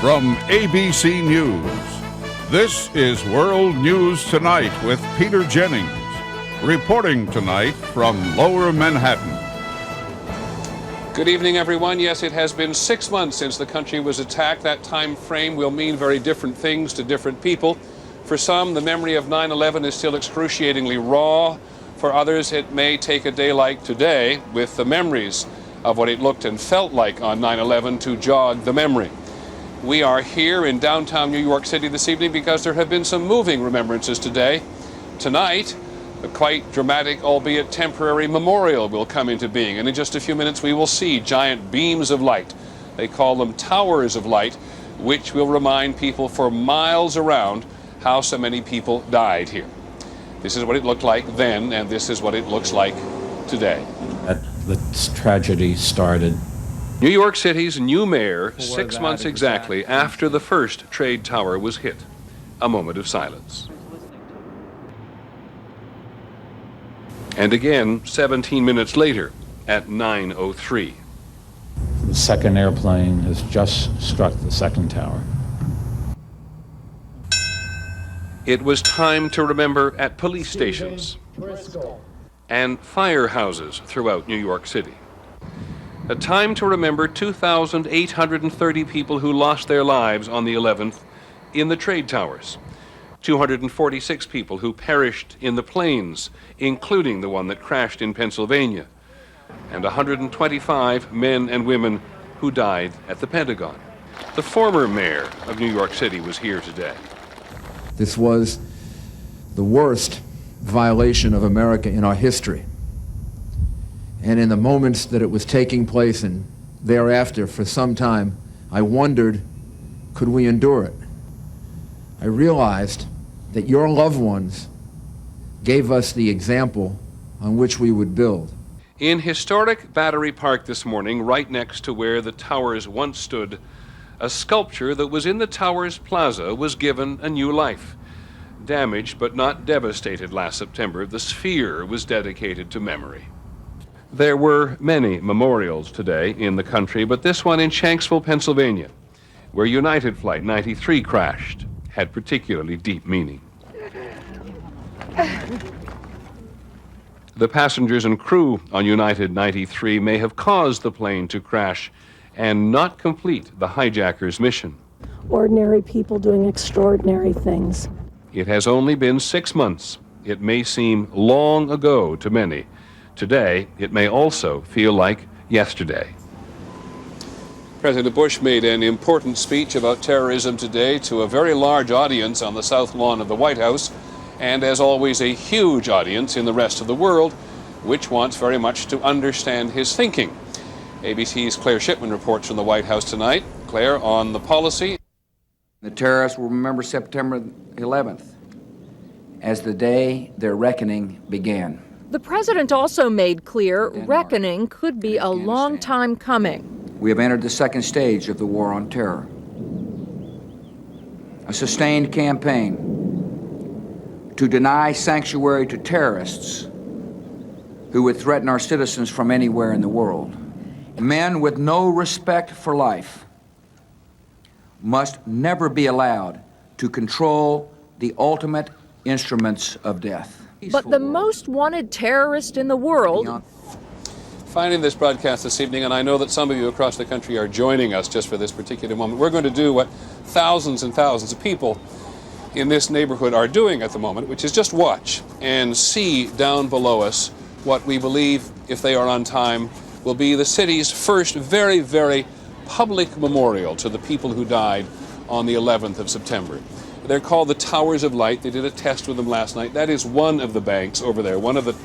From ABC News, this is World News Tonight with Peter Jennings, reporting tonight from Lower Manhattan. Good evening, everyone. Yes, it has been 6 months since the country was attacked. That time frame will mean very different things to different people. For some, the memory of 9/11 is still excruciatingly raw. For others, it may take a day like today, with the memories of what it looked and felt like on 9/11 to jog the memory. We are here in downtown New York City this evening because there have been some moving remembrances today. Tonight, a quite dramatic, albeit temporary, memorial will come into being, and in just a few minutes we will see giant beams of light. They call them towers of light, which will remind people for miles around how so many people died here. This is what it looked like then, and this is what it looks like today. The tragedy started. New York City's new mayor, 6 months exactly after the first trade tower was hit. A moment of silence. And again, 17 minutes later, at 9:03. The second airplane has just struck the second tower. It was time to remember at police stations and firehouses throughout New York City. A time to remember 2,830 people who lost their lives on the 11th in the trade towers. 246 people who perished in the planes, including the one that crashed in Pennsylvania, and 125 men and women who died at the Pentagon. The former mayor of New York City was here today. This was the worst violation of America in our history. And in the moments that it was taking place and thereafter for some time, I wondered, could we endure it? I realized that your loved ones gave us the example on which we would build. In historic Battery Park this morning, right next to where the towers once stood, a sculpture that was in the tower's plaza was given a new life. Damaged but not devastated last September, the sphere was dedicated to memory. There were many memorials today in the country, but this one in Shanksville, Pennsylvania, where United Flight 93 crashed, had particularly deep meaning. The passengers and crew on United 93 may have caused the plane to crash and not complete the hijacker's mission. Ordinary people doing extraordinary things. It has only been 6 months. It may seem long ago to many. Today, it may also feel like yesterday. President Bush made an important speech about terrorism today to a very large audience on the South Lawn of the White House, and as always, a huge audience in the rest of the world, which wants very much to understand his thinking. ABC's Claire Shipman reports from the White House tonight. Claire, on the policy. The terrorists will remember September 11th as the day their reckoning began. The president also made clear reckoning could be a long time coming. We have entered the second stage of the war on terror. A sustained campaign to deny sanctuary to terrorists who would threaten our citizens from anywhere in the world. Men with no respect for life must never be allowed to control the ultimate instruments of death. But the most wanted terrorist in the world. Finding this broadcast this evening, and I know that some of you across the country are joining us just for this particular moment, we're going to do what thousands and thousands of people in this neighborhood are doing at the moment, which is just watch and see down below us what we believe, if they are on time, will be the city's first very, very public memorial to the people who died on the 11th of September. They're called the Towers of Light. They did a test with them last night. That is one of the banks over there, one of the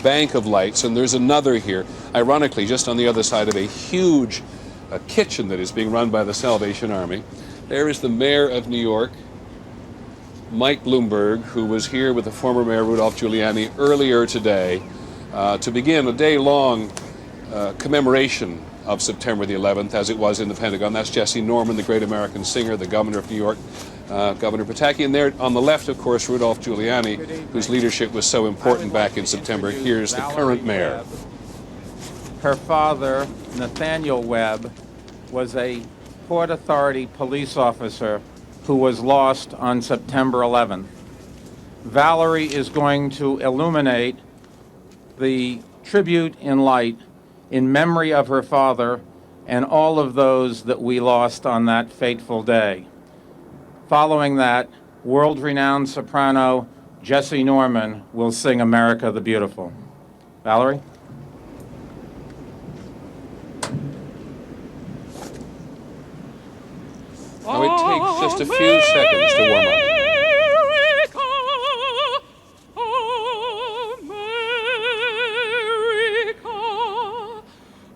bank of lights, and there's another here, ironically, just on the other side of a huge kitchen that is being run by the Salvation Army. There is the mayor of New York, Mike Bloomberg, who was here with the former mayor Rudolph Giuliani earlier today to begin a day-long commemoration of September the 11th, as it was in the Pentagon. That's Jesse Norman, the great American singer, the governor of New York, Governor Pataki. And there on the left, of course, Rudolph Giuliani, whose leadership was so important back in September. Here's the current mayor. Her father, Nathaniel Webb, was a Port Authority police officer who was lost on September 11th. Valerie is going to illuminate the tribute in light in memory of her father and all of those that we lost on that fateful day. Following that, world-renowned soprano Jesse Norman will sing America the Beautiful. Valerie? Now it takes just a few seconds to warm up.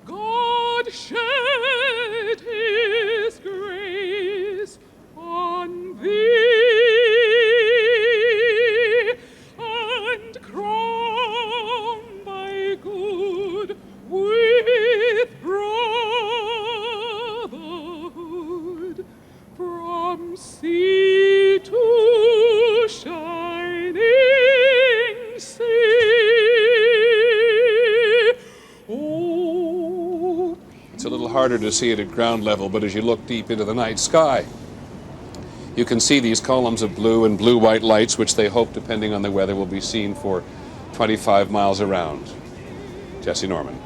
God shed his grace on thee, and crown thy good with brotherhood, from sea to shining sea. Oh, It's a little harder to see it at ground level, but as you look deep into the night sky, you can see these columns of blue and blue-white lights, which they hope, depending on the weather, will be seen for 25 miles around. Jesse Norman.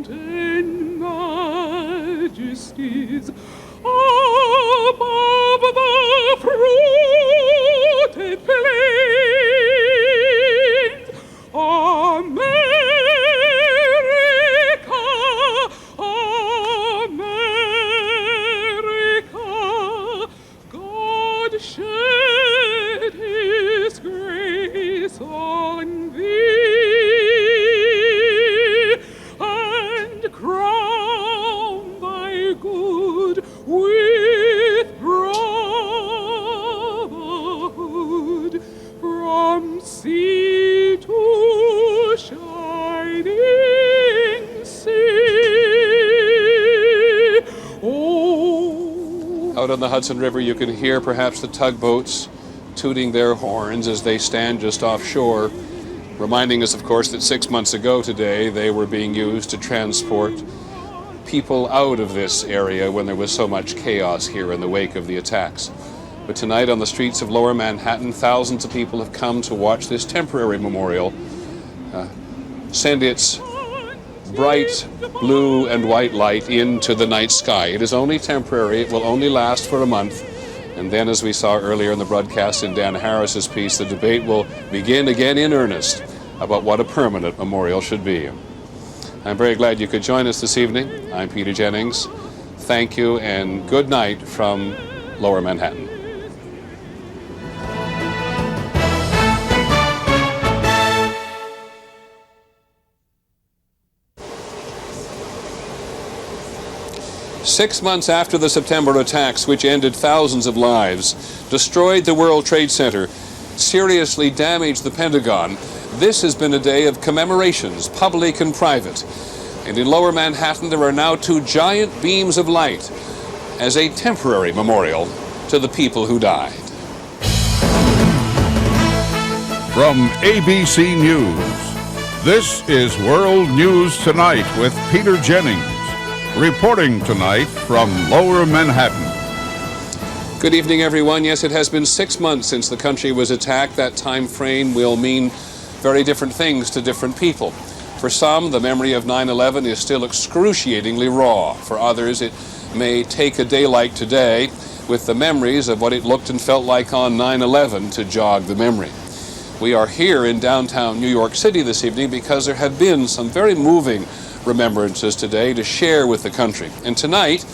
mountain majesties above the fruited plains. America, America, God shed his grace on thee, and crown thy good with brotherhood, from sea to shining sea. Oh. Out on the Hudson River, you can hear perhaps the tugboats tooting their horns as they stand just offshore, reminding us, of course, that 6 months ago today they were being used to transport people out of this area when there was so much chaos here in the wake of the attacks. But tonight on the streets of Lower Manhattan, thousands of people have come to watch this temporary memorial send its bright blue and white light into the night sky. It is only temporary. It will only last for a month. And then, as we saw earlier in the broadcast in Dan Harris's piece, the debate will begin again in earnest about what a permanent memorial should be. I'm very glad you could join us this evening. I'm Peter Jennings. Thank you and good night from Lower Manhattan. Six months after the September attacks, which ended thousands of lives, destroyed the World Trade Center, seriously damaged the Pentagon, this has been a day of commemorations, public and private. And in Lower Manhattan, there are now two giant beams of light as a temporary memorial to the people who died. From ABC News, this is World News Tonight with Peter Jennings. Reporting tonight from Lower Manhattan. Good evening, everyone. Yes, it has been 6 months since the country was attacked. That time frame will mean very different things to different people. For some, the memory of 9/11 is still excruciatingly raw. For others, it may take a day like today with the memories of what it looked and felt like on 9/11 to jog the memory. We are here in downtown New York City this evening because there have been some very moving remembrances today to share with the country. And tonight,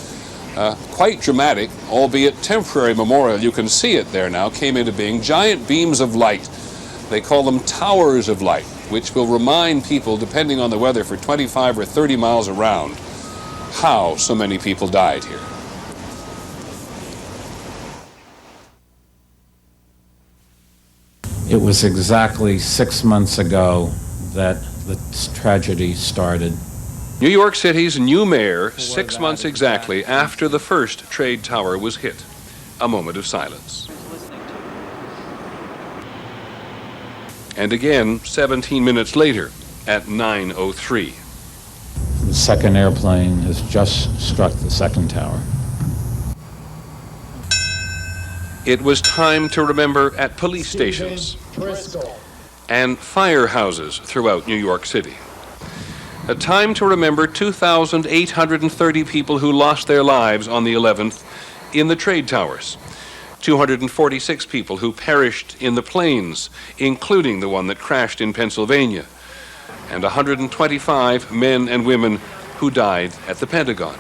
quite dramatic, albeit temporary memorial, you can see it there now, came into being. Giant beams of light. They call them towers of light, which will remind people, depending on the weather, for 25 or 30 miles around, how so many people died here. It was exactly 6 months ago that the tragedy started. New York City's new mayor, 6 months exactly after the first trade tower was hit. A moment of silence. And again, 17 minutes later, at 9:03. The second airplane has just struck the second tower. It was time to remember at police stations and firehouses throughout New York City. A time to remember 2,830 people who lost their lives on the 11th in the trade towers. 246 people who perished in the planes, including the one that crashed in Pennsylvania. And 125 men and women who died at the Pentagon.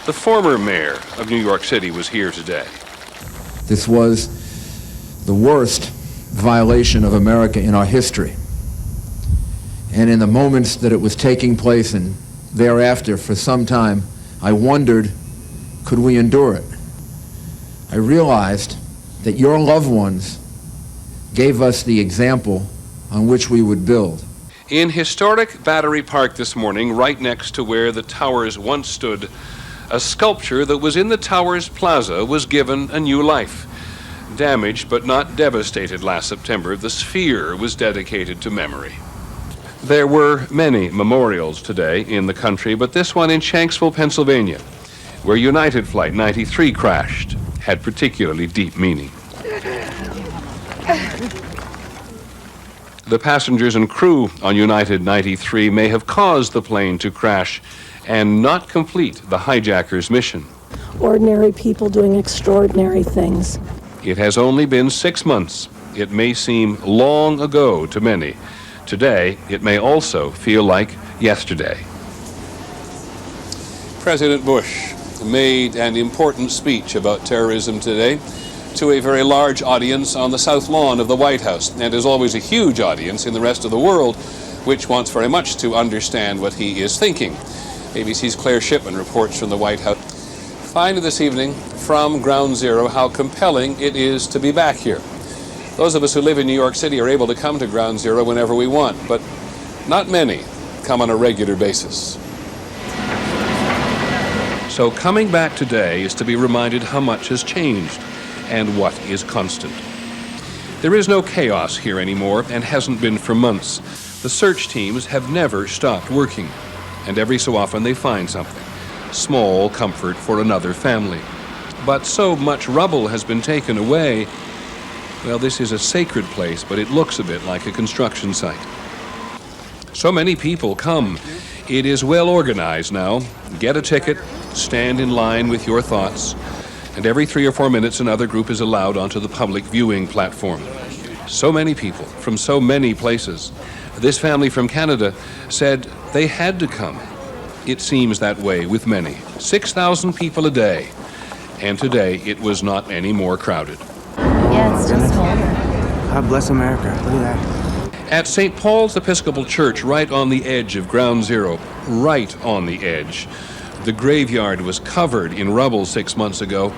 The former mayor of New York City was here today. This was the worst violation of America in our history. And in the moments that it was taking place and thereafter for some time, I wondered, could we endure it? I realized that your loved ones gave us the example on which we would build. In historic Battery Park this morning, right next to where the towers once stood, a sculpture that was in the tower's plaza was given a new life. Damaged but not devastated last September, the sphere was dedicated to memory. There were many memorials today in the country, but this one in Shanksville, Pennsylvania, where United Flight 93 crashed, had particularly deep meaning. The passengers and crew on United 93 may have caused the plane to crash and not complete the hijacker's mission. Ordinary people doing extraordinary things. It has only been 6 months. It may seem long ago to many. Today, it may also feel like yesterday. President Bush made an important speech about terrorism today to a very large audience on the South Lawn of the White House, and is always a huge audience in the rest of the world, which wants very much to understand what he is thinking. ABC's Claire Shipman reports from the White House. Finally this evening, from Ground Zero, how compelling it is to be back here. Those of us who live in New York City are able to come to Ground Zero whenever we want, but not many come on a regular basis. So coming back today is to be reminded how much has changed and what is constant. There is no chaos here anymore and hasn't been for months. The search teams have never stopped working, and every so often they find something. Small comfort for another family. But so much rubble has been taken away. Well, this is a sacred place, but it looks a bit like a construction site. So many people come. It is well organized now. Get a ticket, stand in line with your thoughts, and every 3 or 4 minutes another group is allowed onto the public viewing platform. So many people from so many places. This family from Canada said they had to come. It seems that way with many. 6,000 people a day. And today it was not any more crowded. Yeah, it's just full. God bless America. Look at that. At St. Paul's Episcopal Church, right on the edge of Ground Zero, right on the edge, the graveyard was covered in rubble 6 months ago.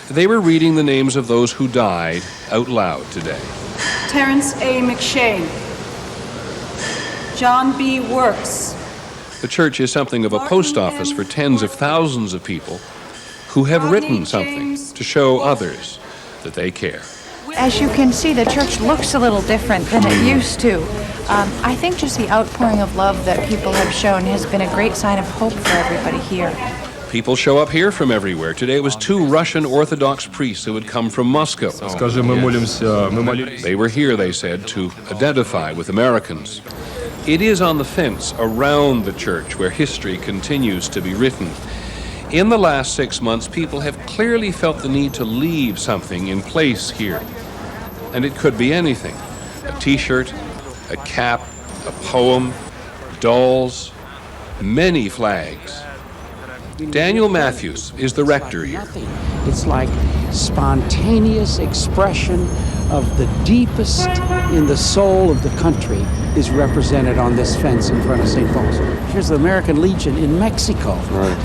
They were reading the names of those who died out loud today. Terrence A. McShane, John B. Works. The church is something of a post office for tens of thousands of people who have written something to show others that they care. As you can see, the church looks a little different than it used to. I think just the outpouring of love that people have shown has been a great sign of hope for everybody here. People show up here from everywhere. Today it was 2 Russian Orthodox priests who had come from Moscow. They were here, they said, to identify with Americans. It is on the fence around the church where history continues to be written. In the last 6 months, people have clearly felt the need to leave something in place here. And it could be anything. A t-shirt, a cap, a poem, dolls, many flags. Daniel Matthews is the rector here. It's like spontaneous expression of the deepest in the soul of the country is represented on this fence in front of St. Paul's. Here's the American Legion in Mexico. Right.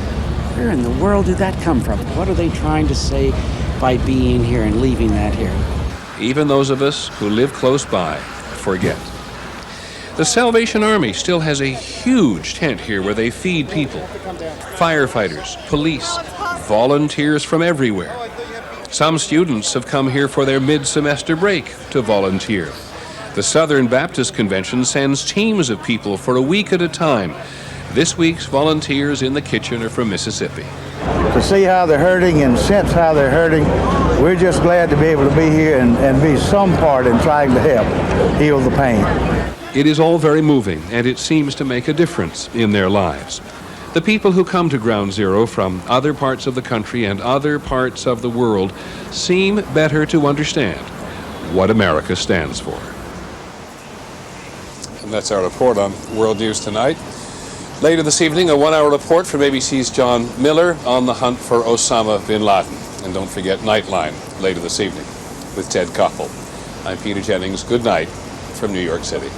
Where in the world did that come from? What are they trying to say by being here and leaving that here? Even those of us who live close by forget. The Salvation Army still has a huge tent here where they feed people. Firefighters, police, volunteers from everywhere. Some students have come here for their mid-semester break to volunteer. The Southern Baptist Convention sends teams of people for a week at a time. This week's volunteers in the kitchen are from Mississippi. To see how they're hurting and sense how they're hurting, we're just glad to be able to be here and be some part in trying to help heal the pain. It is all very moving, and it seems to make a difference in their lives. The people who come to Ground Zero from other parts of the country and other parts of the world seem better to understand what America stands for. And that's our report on World News Tonight. Later this evening, a one-hour report from ABC's John Miller on the hunt for Osama bin Laden. And don't forget Nightline later this evening with Ted Koppel. I'm Peter Jennings. Good night from New York City.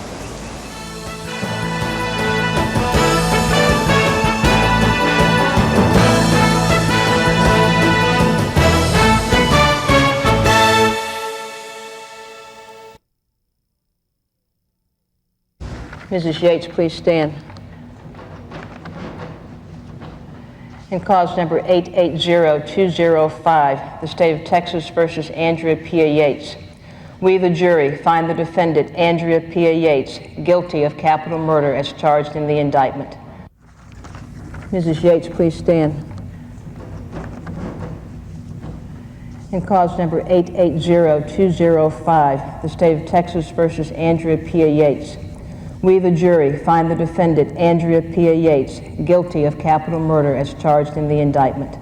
Mrs. Yates, please stand. In cause number 880205, the state of Texas versus Andrea Pia Yates. We, the jury, find the defendant, Andrea Pia Yates, guilty of capital murder as charged in the indictment. Mrs. Yates, please stand. In cause number 880205, the state of Texas versus Andrea Pia Yates. We, the jury, find the defendant, Andrea Pia Yates, guilty of capital murder as charged in the indictment.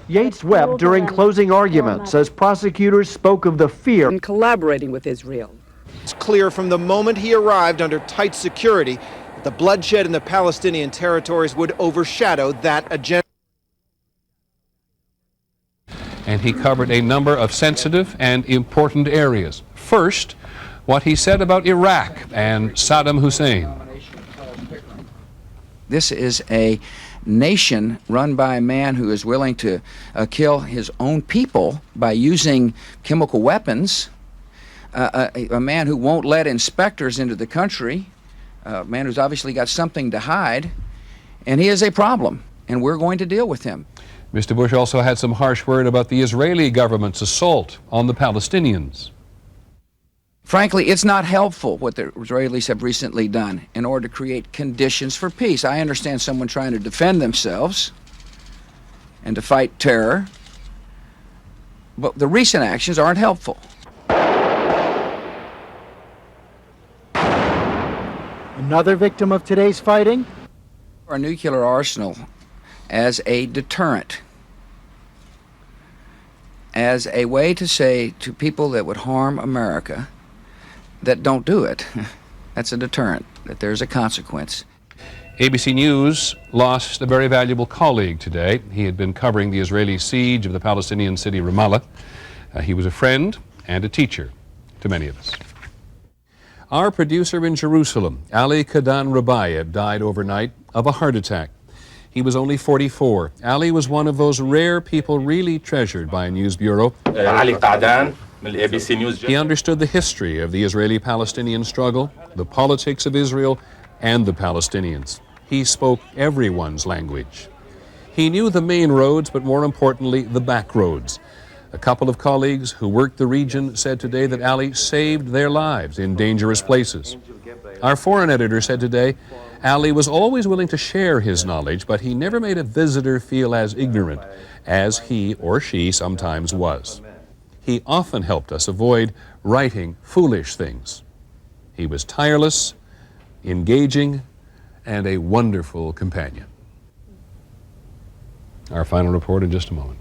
Yates wept during closing arguments as prosecutors spoke of the fear in collaborating with Israel. It's clear from the moment he arrived under tight security that the bloodshed in the Palestinian territories would overshadow that agenda. And he covered a number of sensitive and important areas. First, what he said about Iraq and Saddam Hussein. This is a nation run by a man who is willing to kill his own people by using chemical weapons, a man who won't let inspectors into the country, a man who's obviously got something to hide, and he is a problem, and we're going to deal with him. Mr. Bush also had some harsh word about the Israeli government's assault on the Palestinians. Frankly, it's not helpful what the Israelis have recently done in order to create conditions for peace. I understand someone trying to defend themselves and to fight terror, but the recent actions aren't helpful. Another victim of today's fighting? Our nuclear arsenal as a deterrent, as a way to say to people that would harm America, that don't do it. That's a deterrent, that there's a consequence. ABC News lost a very valuable colleague today. He had been covering the Israeli siege of the Palestinian city Ramallah. He was a friend and a teacher to many of us. Our producer in Jerusalem, Ali Kadan Rabayeb, died overnight of a heart attack. He was only 44. Ali was one of those rare people really treasured by a news bureau. Ali Kadan. ABC News. He understood the history of the Israeli-Palestinian struggle, the politics of Israel, and the Palestinians. He spoke everyone's language. He knew the main roads, but more importantly, the back roads. A couple of colleagues who worked the region said today that Ali saved their lives in dangerous places. Our foreign editor said today, Ali was always willing to share his knowledge, but he never made a visitor feel as ignorant as he or she sometimes was. He often helped us avoid writing foolish things. He was tireless, engaging, and a wonderful companion. Our final report in just a moment.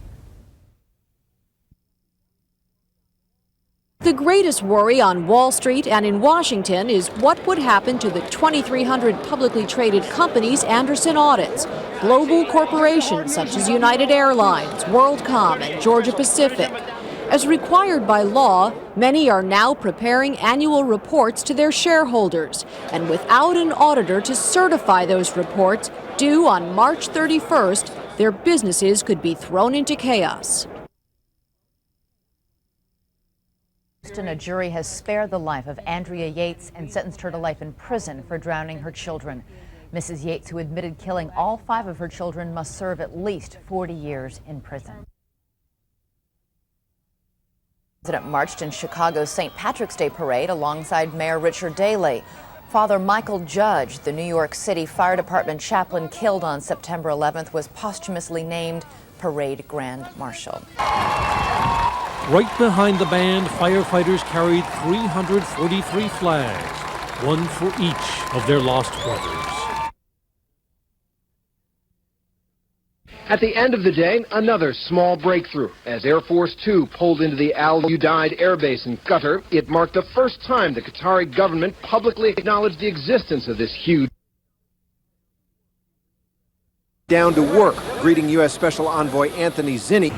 The greatest worry on Wall Street and in Washington is what would happen to the 2,300 publicly traded companies Anderson audits. Global corporations such as United Airlines, WorldCom, and Georgia Pacific. As required by law, many are now preparing annual reports to their shareholders, and without an auditor to certify those reports, due on March 31st, their businesses could be thrown into chaos. A jury has spared the life of Andrea Yates and sentenced her to life in prison for drowning her children. Mrs. Yates, who admitted killing all 5 of her children, must serve at least 40 years in prison. The president marched in Chicago's St. Patrick's Day parade alongside Mayor Richard Daley. Father Michael Judge, the New York City Fire Department chaplain killed on September 11th, was posthumously named Parade Grand Marshal. Right behind the band, firefighters carried 343 flags. one for each of their lost brothers. At the end of the day, another small breakthrough. As Air Force Two pulled into the Al Udeid Air Base in Qatar, it marked the first time the Qatari government publicly acknowledged the existence of this huge down to work, greeting U.S. Special Envoy Anthony Zinni.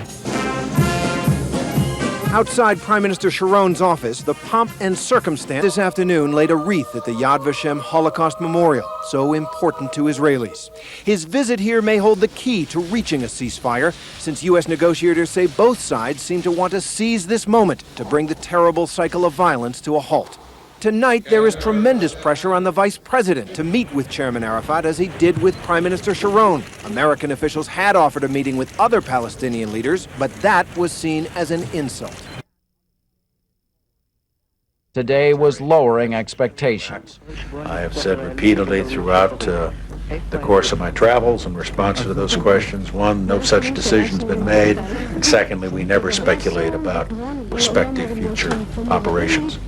Outside Prime Minister Sharon's office, the pomp and circumstance this afternoon laid a wreath at the Yad Vashem Holocaust Memorial, so important to Israelis. His visit here may hold the key to reaching a ceasefire, since U.S. negotiators say both sides seem to want to seize this moment to bring the terrible cycle of violence to a halt. Tonight, there is tremendous pressure on the vice president to meet with Chairman Arafat as he did with Prime Minister Sharon. American officials had offered a meeting with other Palestinian leaders, but that was seen as an insult. Today was lowering expectations. I have said repeatedly throughout the course of my travels in response to those questions, one, no such decision's been made, and secondly, we never speculate about prospective future operations.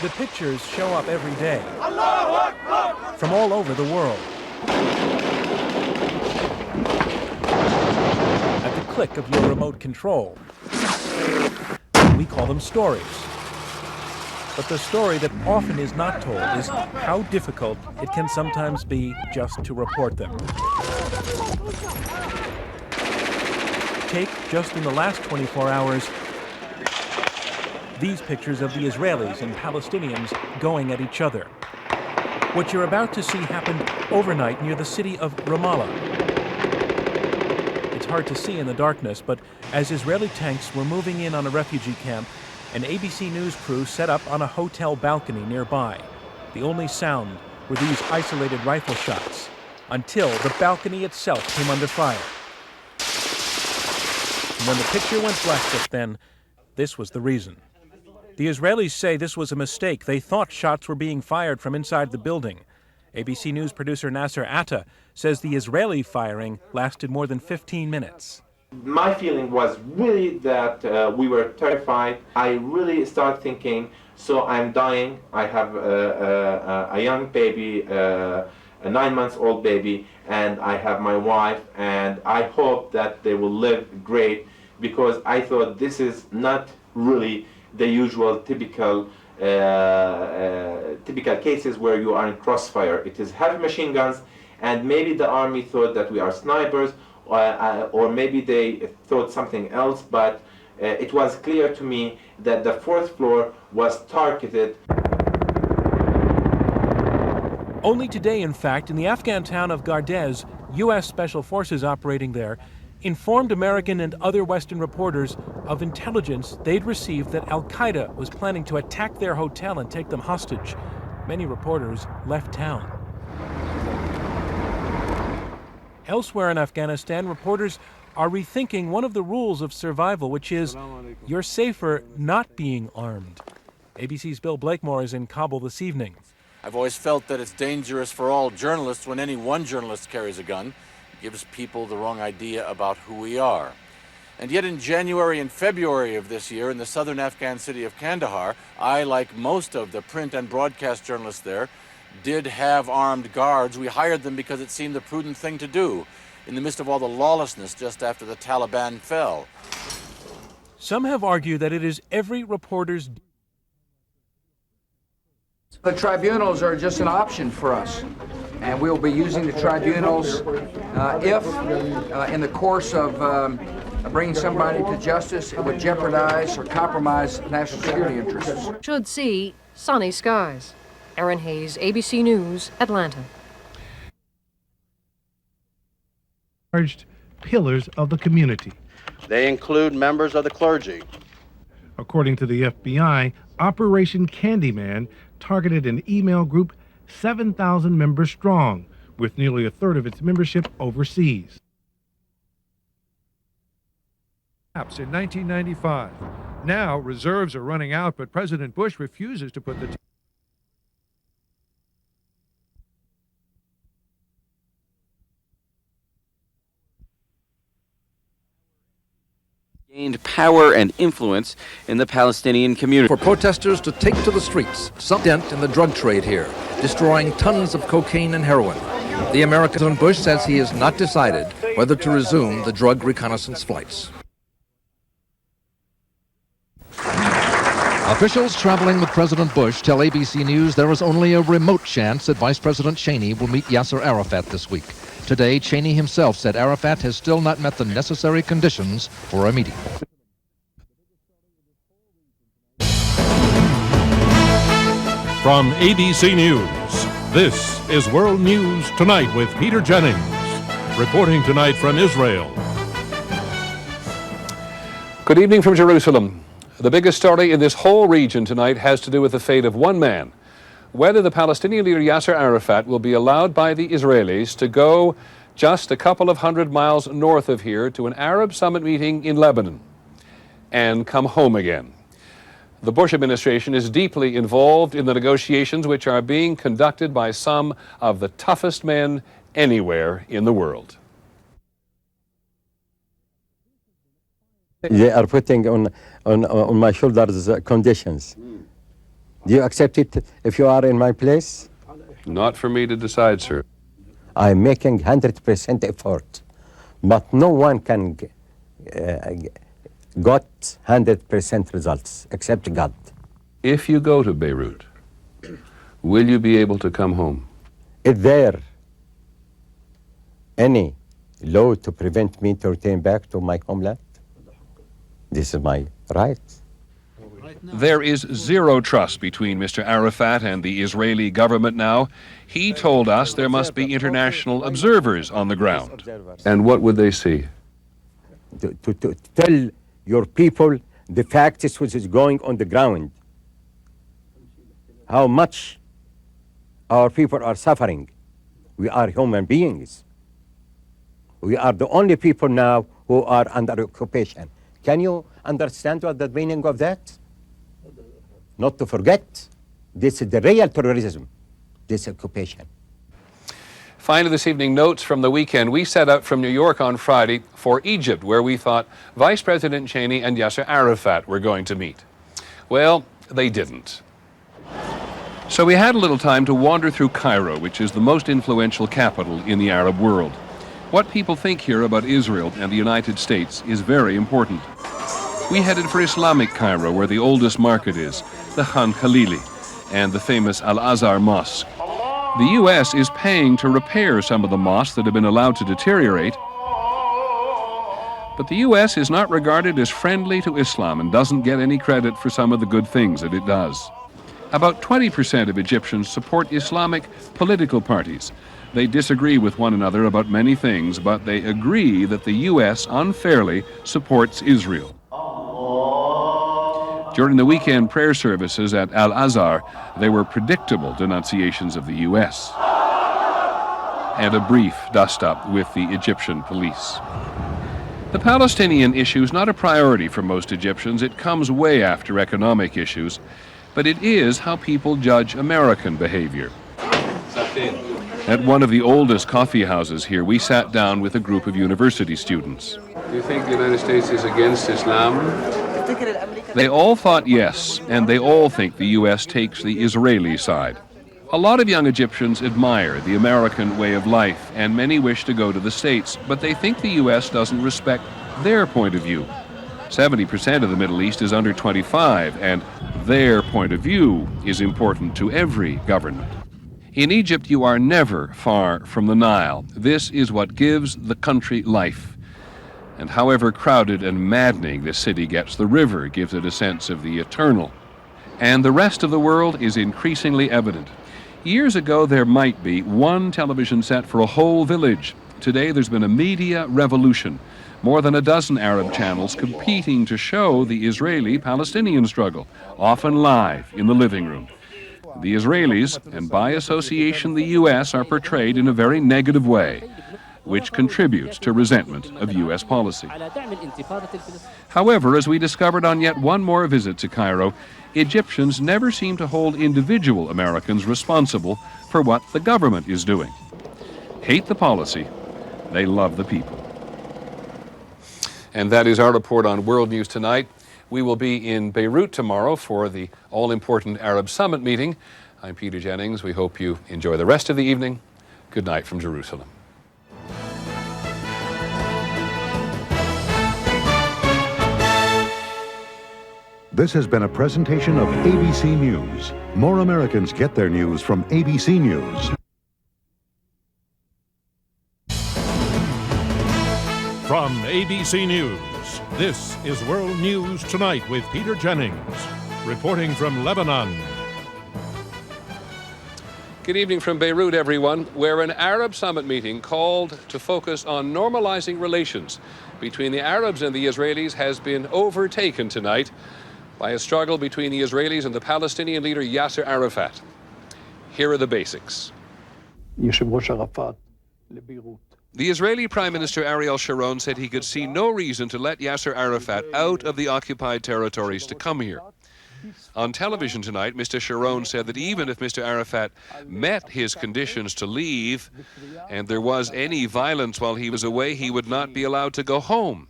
The pictures show up every day from all over the world. At the click of your remote control. We call them stories. But the story that often is not told is how difficult it can sometimes be just to report them. Take, just in the last 24 hours, these pictures of the Israelis and Palestinians going at each other. What you're about to see happened overnight near the city of Ramallah. It's hard to see in the darkness, but as Israeli tanks were moving in on a refugee camp, an ABC News crew set up on a hotel balcony nearby. The only sound were these isolated rifle shots, until the balcony itself came under fire. And when the picture went black just then, this was the reason. The Israelis say this was a mistake. They thought shots were being fired from inside the building. ABC News producer Nasser Atta says the Israeli firing lasted more than 15 minutes. My feeling was really that we were terrified. I really started thinking, so I'm dying. I have a young baby, a 9-month-old baby, and I have my wife, and I hope that they will live great, because I thought this is not really the usual typical cases where you are in crossfire. It is heavy machine guns, and maybe the army thought that we are snipers, or maybe they thought something else, but it was clear to me that the 4th floor was targeted. Only today, in fact, in the Afghan town of Gardez, U.S. Special Forces operating there informed American and other Western reporters of intelligence they'd received that al-Qaeda was planning to attack their hotel and take them hostage. Many reporters left town. Elsewhere in Afghanistan, reporters are rethinking one of the rules of survival, which is you're safer not being armed. ABC's Bill Blakemore is in Kabul this evening. I've always felt that it's dangerous for all journalists when any one journalist carries a gun. It gives people the wrong idea about who we are. And yet in January and February of this year in the southern Afghan city of Kandahar, I, like most of the print and broadcast journalists there, did have armed guards. We hired them because it seemed the prudent thing to do in the midst of all the lawlessness just after the Taliban fell. Some have argued that it is every reporter's. The tribunals are just an option for us, and we'll be using the tribunals if, in the course of bringing somebody to justice, it would jeopardize or compromise national security interests. Should see sunny skies. Erin Hayes, ABC News, Atlanta. Pillars of the community. They include members of the clergy. According to the FBI, Operation Candyman targeted an email group 7,000 members strong, with nearly a third of its membership overseas. In 1995. Now reserves are running out, but President Bush refuses to put the gained power and influence in the Palestinian community. For protesters to take to the streets, some dent in the drug trade here, destroying tons of cocaine and heroin. The American President Bush says he has not decided whether to resume the drug reconnaissance flights. Officials traveling with President Bush tell ABC News there is only a remote chance that Vice President Cheney will meet Yasser Arafat this week. Today, Cheney himself said Arafat has still not met the necessary conditions for a meeting. From ABC News, this is World News Tonight with Peter Jennings. Reporting tonight from Israel. Good evening from Jerusalem. The biggest story in this whole region tonight has to do with the fate of one man. Whether the Palestinian leader Yasser Arafat will be allowed by the Israelis to go just a couple of 100 miles north of here to an Arab summit meeting in Lebanon and come home again. The Bush administration is deeply involved in the negotiations which are being conducted by some of the toughest men anywhere in the world. They are putting on my shoulders conditions. Do you accept it if you are in my place? Not for me to decide, sir. I'm making 100% effort, but no one can got 100% results except God. If you go to Beirut, will you be able to come home? Is there any law to prevent me to return back to my homeland? This is my right. There is zero trust between Mr. Arafat and the Israeli government now. He told us there must be international observers on the ground. And what would they see? To tell your people the facts which is going on the ground. How much our people are suffering. We are human beings. We are the only people now who are under occupation. Can you understand what the meaning of that? Not to forget, this is the real terrorism, this occupation. Finally this evening, notes from the weekend. We set out from New York on Friday for Egypt, where we thought Vice President Cheney and Yasser Arafat were going to meet. Well, they didn't. So we had a little time to wander through Cairo, which is the most influential capital in the Arab world. What people think here about Israel and the United States is very important. We headed for Islamic Cairo, where the oldest market is, the Khan Khalili, and the famous Al-Azhar Mosque. The U.S. is paying to repair some of the mosques that have been allowed to deteriorate, but the U.S. is not regarded as friendly to Islam and doesn't get any credit for some of the good things that it does. About 20% of Egyptians support Islamic political parties. They disagree with one another about many things, but they agree that the U.S. unfairly supports Israel. During the weekend prayer services at Al-Azhar, there were predictable denunciations of the U.S. and a brief dust-up with the Egyptian police. The Palestinian issue is not a priority for most Egyptians. It comes way after economic issues, but it is how people judge American behavior. At one of the oldest coffee houses here, we sat down with a group of university students. Do you think the United States is against Islam? They all thought yes, and they all think the U.S. takes the Israeli side. A lot of young Egyptians admire the American way of life, and many wish to go to the States, but they think the U.S. doesn't respect their point of view. 70% of the Middle East is under 25, and their point of view is important to every government. In Egypt, you are never far from the Nile. This is what gives the country life. And however crowded and maddening this city gets, the river gives it a sense of the eternal. And the rest of the world is increasingly evident. Years ago, there might be one television set for a whole village. Today, there's been a media revolution. More than a dozen Arab channels competing to show the Israeli-Palestinian struggle, often live in the living room. The Israelis, and by association the U.S., are portrayed in a very negative way, which contributes to resentment of U.S. policy. However, as we discovered on yet one more visit to Cairo, Egyptians never seem to hold individual Americans responsible for what the government is doing. Hate the policy, they love the people. And that is our report on World News Tonight. We will be in Beirut tomorrow for the all-important Arab Summit meeting. I'm Peter Jennings. We hope you enjoy the rest of the evening. Good night from Jerusalem. This has been a presentation of ABC News. More Americans get their news from ABC News. From ABC News, this is World News Tonight with Peter Jennings, reporting from Lebanon. Good evening from Beirut, everyone, where an Arab Summit meeting called to focus on normalizing relations between the Arabs and the Israelis has been overtaken tonight by a struggle between the Israelis and the Palestinian leader Yasser Arafat. Here are the basics. The Israeli Prime Minister Ariel Sharon said he could see no reason to let Yasser Arafat out of the occupied territories to come here. On television tonight, Mr. Sharon said that even if Mr. Arafat met his conditions to leave and there was any violence while he was away, he would not be allowed to go home.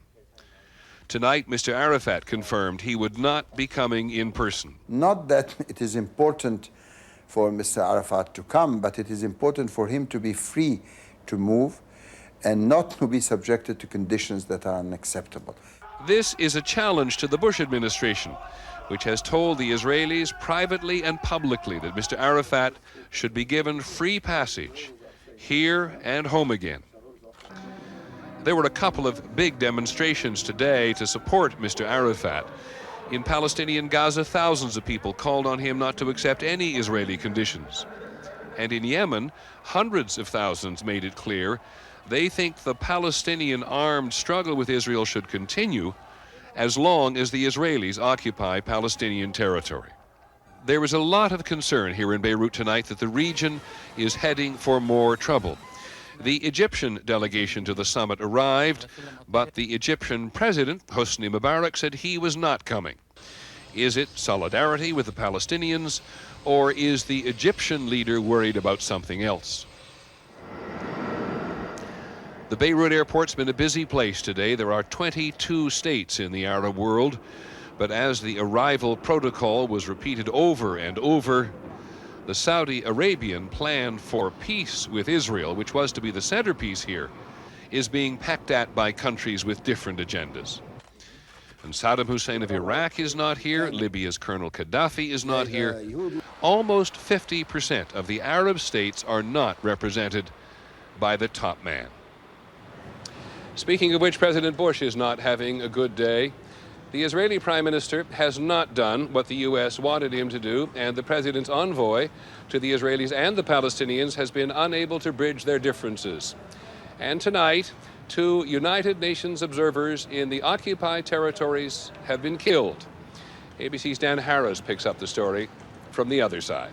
Tonight, Mr. Arafat confirmed he would not be coming in person. Not that it is important for Mr. Arafat to come, but it is important for him to be free to move and not to be subjected to conditions that are unacceptable. This is a challenge to the Bush administration, which has told the Israelis privately and publicly that Mr. Arafat should be given free passage here and home again. There were a couple of big demonstrations today to support Mr. Arafat. In Palestinian Gaza, thousands of people called on him not to accept any Israeli conditions. And in Yemen, hundreds of thousands made it clear they think the Palestinian armed struggle with Israel should continue as long as the Israelis occupy Palestinian territory. There was a lot of concern here in Beirut tonight that the region is heading for more trouble. The Egyptian delegation to the summit arrived, but the Egyptian president, Hosni Mubarak, said he was not coming. Is it solidarity with the Palestinians, or is the Egyptian leader worried about something else? The Beirut airport's been a busy place today. There are 22 states in the Arab world, but as the arrival protocol was repeated over and over, the Saudi Arabian plan for peace with Israel, which was to be the centerpiece here, is being pecked at by countries with different agendas. And Saddam Hussein of Iraq is not here. Libya's Colonel Gaddafi is not here. Almost 50% of the Arab states are not represented by the top man. Speaking of which, President Bush is not having a good day. The Israeli Prime Minister has not done what the U.S. wanted him to do, and the President's envoy to the Israelis and the Palestinians has been unable to bridge their differences. And tonight, 2 United Nations observers in the occupied territories have been killed. ABC's Dan Harris picks up the story from the other side.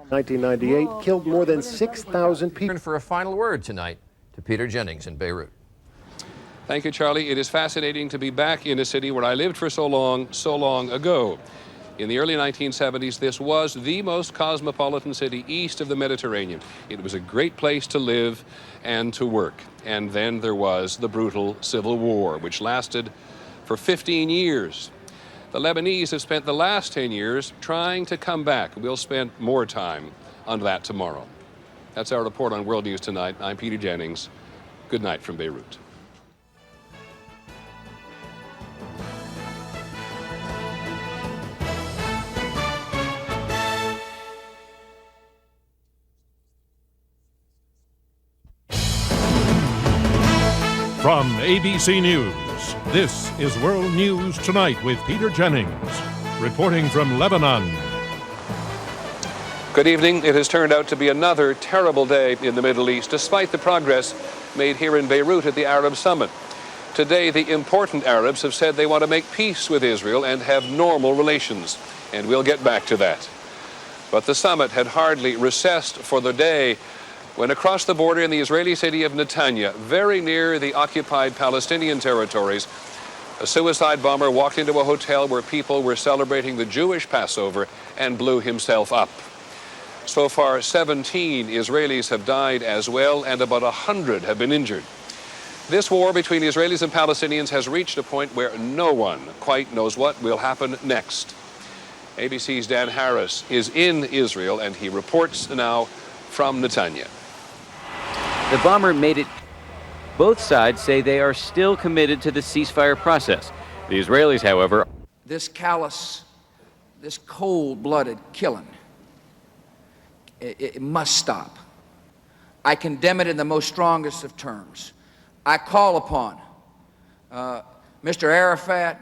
1998 killed more than 6,000 people. For a final word tonight to Peter Jennings in Beirut. Thank you, Charlie. It is fascinating to be back in a city where I lived for so long ago. In the early 1970s, this was the most cosmopolitan city east of the Mediterranean. It was a great place to live and to work. And then there was the brutal civil war, which lasted for 15 years. The Lebanese have spent the last 10 years trying to come back. We'll spend more time on that tomorrow. That's our report on World News Tonight. I'm Peter Jennings. Good night from Beirut. From ABC News, this is World News Tonight with Peter Jennings, reporting from Lebanon. Good evening. It has turned out to be another terrible day in the Middle East, despite the progress made here in Beirut at the Arab Summit. Today, the important Arabs have said they want to make peace with Israel and have normal relations, and we'll get back to that. But the summit had hardly recessed for the day when across the border in the Israeli city of Netanya, very near the occupied Palestinian territories, a suicide bomber walked into a hotel where people were celebrating the Jewish Passover and blew himself up. So far, 17 Israelis have died as well, and about 100 have been injured. This war between Israelis and Palestinians has reached a point where no one quite knows what will happen next. ABC's Dan Harris is in Israel, and he reports now from Netanya. The bomber made it. Both sides say they are still committed to the ceasefire process. The Israelis, however, This callous, this cold-blooded killing, it must stop. I condemn it in the most strongest of terms. I call upon Mr. Arafat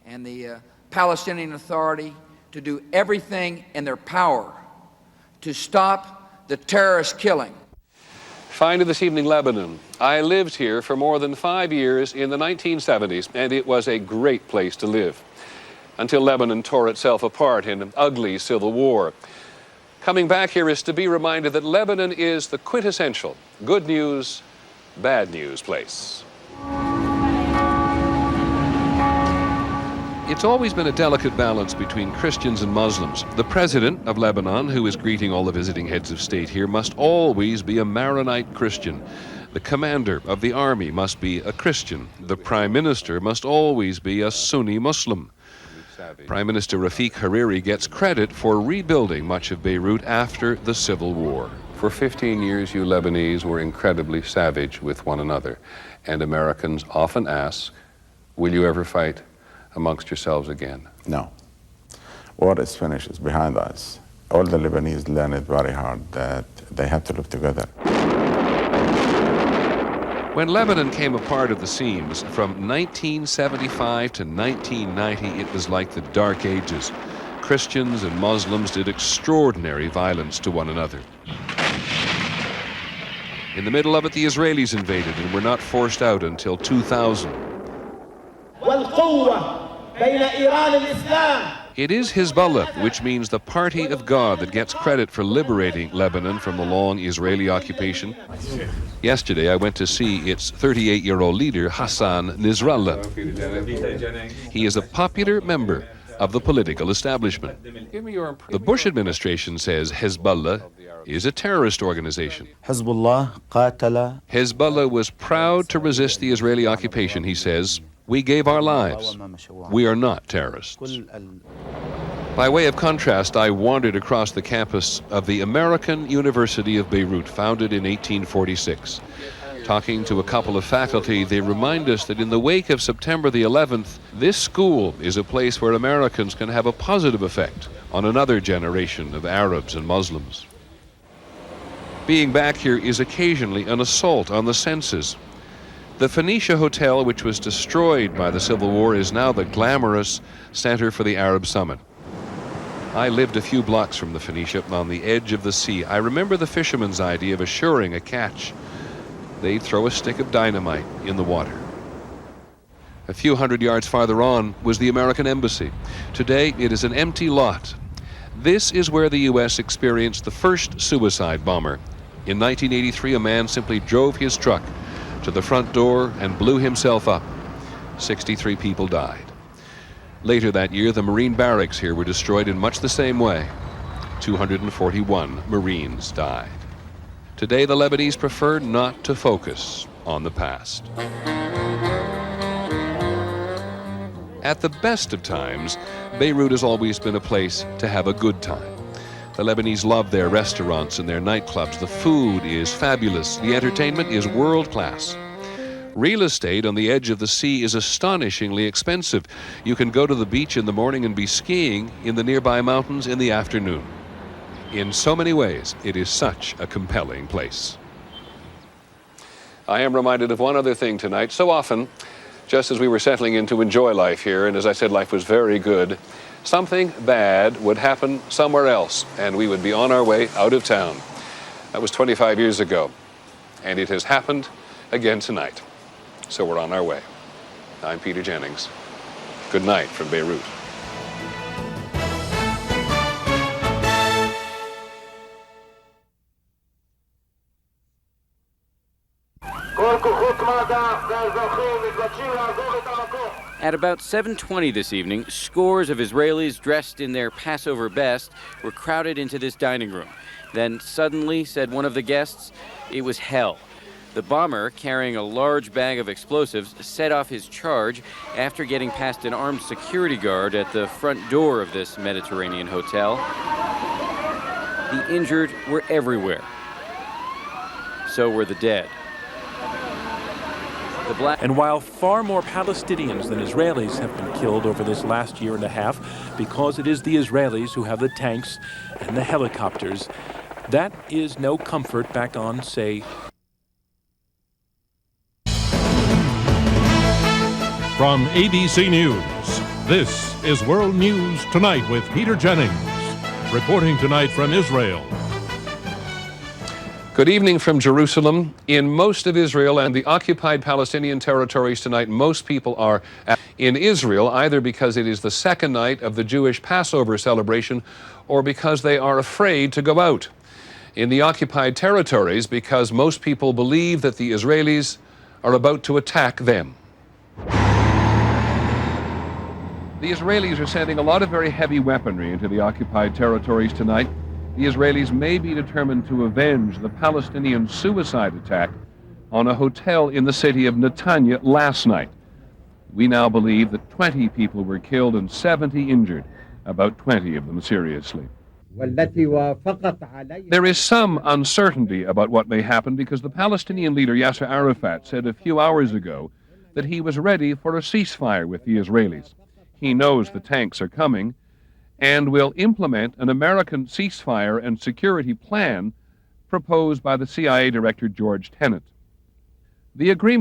and the Palestinian Authority to do everything in their power to stop the terrorist killing. Finally this evening, Lebanon. I lived here for more than 5 years in the 1970s, and it was a great place to live until Lebanon tore itself apart in an ugly civil war. Coming back here is to be reminded that Lebanon is the quintessential good news, bad news place. It's always been a delicate balance between Christians and Muslims. The president of Lebanon, who is greeting all the visiting heads of state here, must always be a Maronite Christian. The commander of the army must be a Christian. The prime minister must always be a Sunni Muslim. Prime Minister Rafiq Hariri gets credit for rebuilding much of Beirut after the civil war. For 15 years, you Lebanese were incredibly savage with one another. And Americans often ask, will you ever fight amongst yourselves again? No. War is finished, it's behind us. All the Lebanese learned it very hard that they have to live together. When Lebanon came apart at the seams, from 1975 to 1990, it was like the Dark Ages. Christians and Muslims did extraordinary violence to one another. In the middle of it, the Israelis invaded and were not forced out until 2000. It is Hezbollah, which means the Party of God, that gets credit for liberating Lebanon from the long Israeli occupation. Yesterday, I went to see its 38-year-old leader, Hassan Nasrallah. He is a popular member of the political establishment. The Bush administration says Hezbollah is a terrorist organization. Hezbollah was proud to resist the Israeli occupation, he says. We gave our lives. We are not terrorists. By way of contrast, I wandered across the campus of the American University of Beirut, founded in 1846. Talking to a couple of faculty, they remind us that in the wake of September the 11th, this school is a place where Americans can have a positive effect on another generation of Arabs and Muslims. Being back here is occasionally an assault on the senses. The Phoenicia Hotel, which was destroyed by the Civil War, is now the glamorous center for the Arab Summit. I lived a few blocks from the Phoenicia on the edge of the sea. I remember the fishermen's idea of assuring a catch. They'd throw a stick of dynamite in the water. A few hundred yards farther on was the American Embassy. Today, it is an empty lot. This is where the U.S. experienced the first suicide bomber. In 1983, a man simply drove his truck to the front door and blew himself up. 63 people died. Later that year, the Marine barracks here were destroyed in much the same way. 241 Marines died. Today, the Lebanese prefer not to focus on the past. At the best of times, Beirut has always been a place to have a good time. The Lebanese love their restaurants and their nightclubs. The food is fabulous. The entertainment is world class. Real estate on the edge of the sea is astonishingly expensive. You can go to the beach in the morning and be skiing in the nearby mountains in the afternoon. In so many ways, it is such a compelling place. I am reminded of one other thing tonight. So often, just as we were settling in to enjoy life here, and as I said, life was very good, something bad would happen somewhere else, and we would be on our way out of town. That was 25 years ago, and it has happened again tonight. So we're on our way. I'm Peter Jennings. Good night from Beirut. At about 7:20 this evening, scores of Israelis dressed in their Passover best were crowded into this dining room. Then suddenly, said one of the guests, it was hell. The bomber, carrying a large bag of explosives, set off his charge after getting past an armed security guard at the front door of this Mediterranean hotel. The injured were everywhere. So were the dead. And while far more Palestinians than Israelis have been killed over this last year and a half, because it is the Israelis who have the tanks and the helicopters, that is no comfort back on, say, from ABC News, this is World News Tonight with Peter Jennings, reporting tonight from Israel. Good evening from Jerusalem. In most of Israel and the occupied Palestinian territories tonight, most people are in Israel either because it is the second night of the Jewish Passover celebration or because they are afraid to go out. In the occupied territories because most people believe that the Israelis are about to attack them. The Israelis are sending a lot of very heavy weaponry into the occupied territories tonight. The Israelis may be determined to avenge the Palestinian suicide attack on a hotel in the city of Netanya last night. We now believe that 20 people were killed and 70 injured, about 20 of them seriously. There is some uncertainty about what may happen because the Palestinian leader Yasser Arafat said a few hours ago that he was ready for a ceasefire with the Israelis. He knows the tanks are coming and will implement an American ceasefire and security plan proposed by the CIA Director George Tenet. The agreement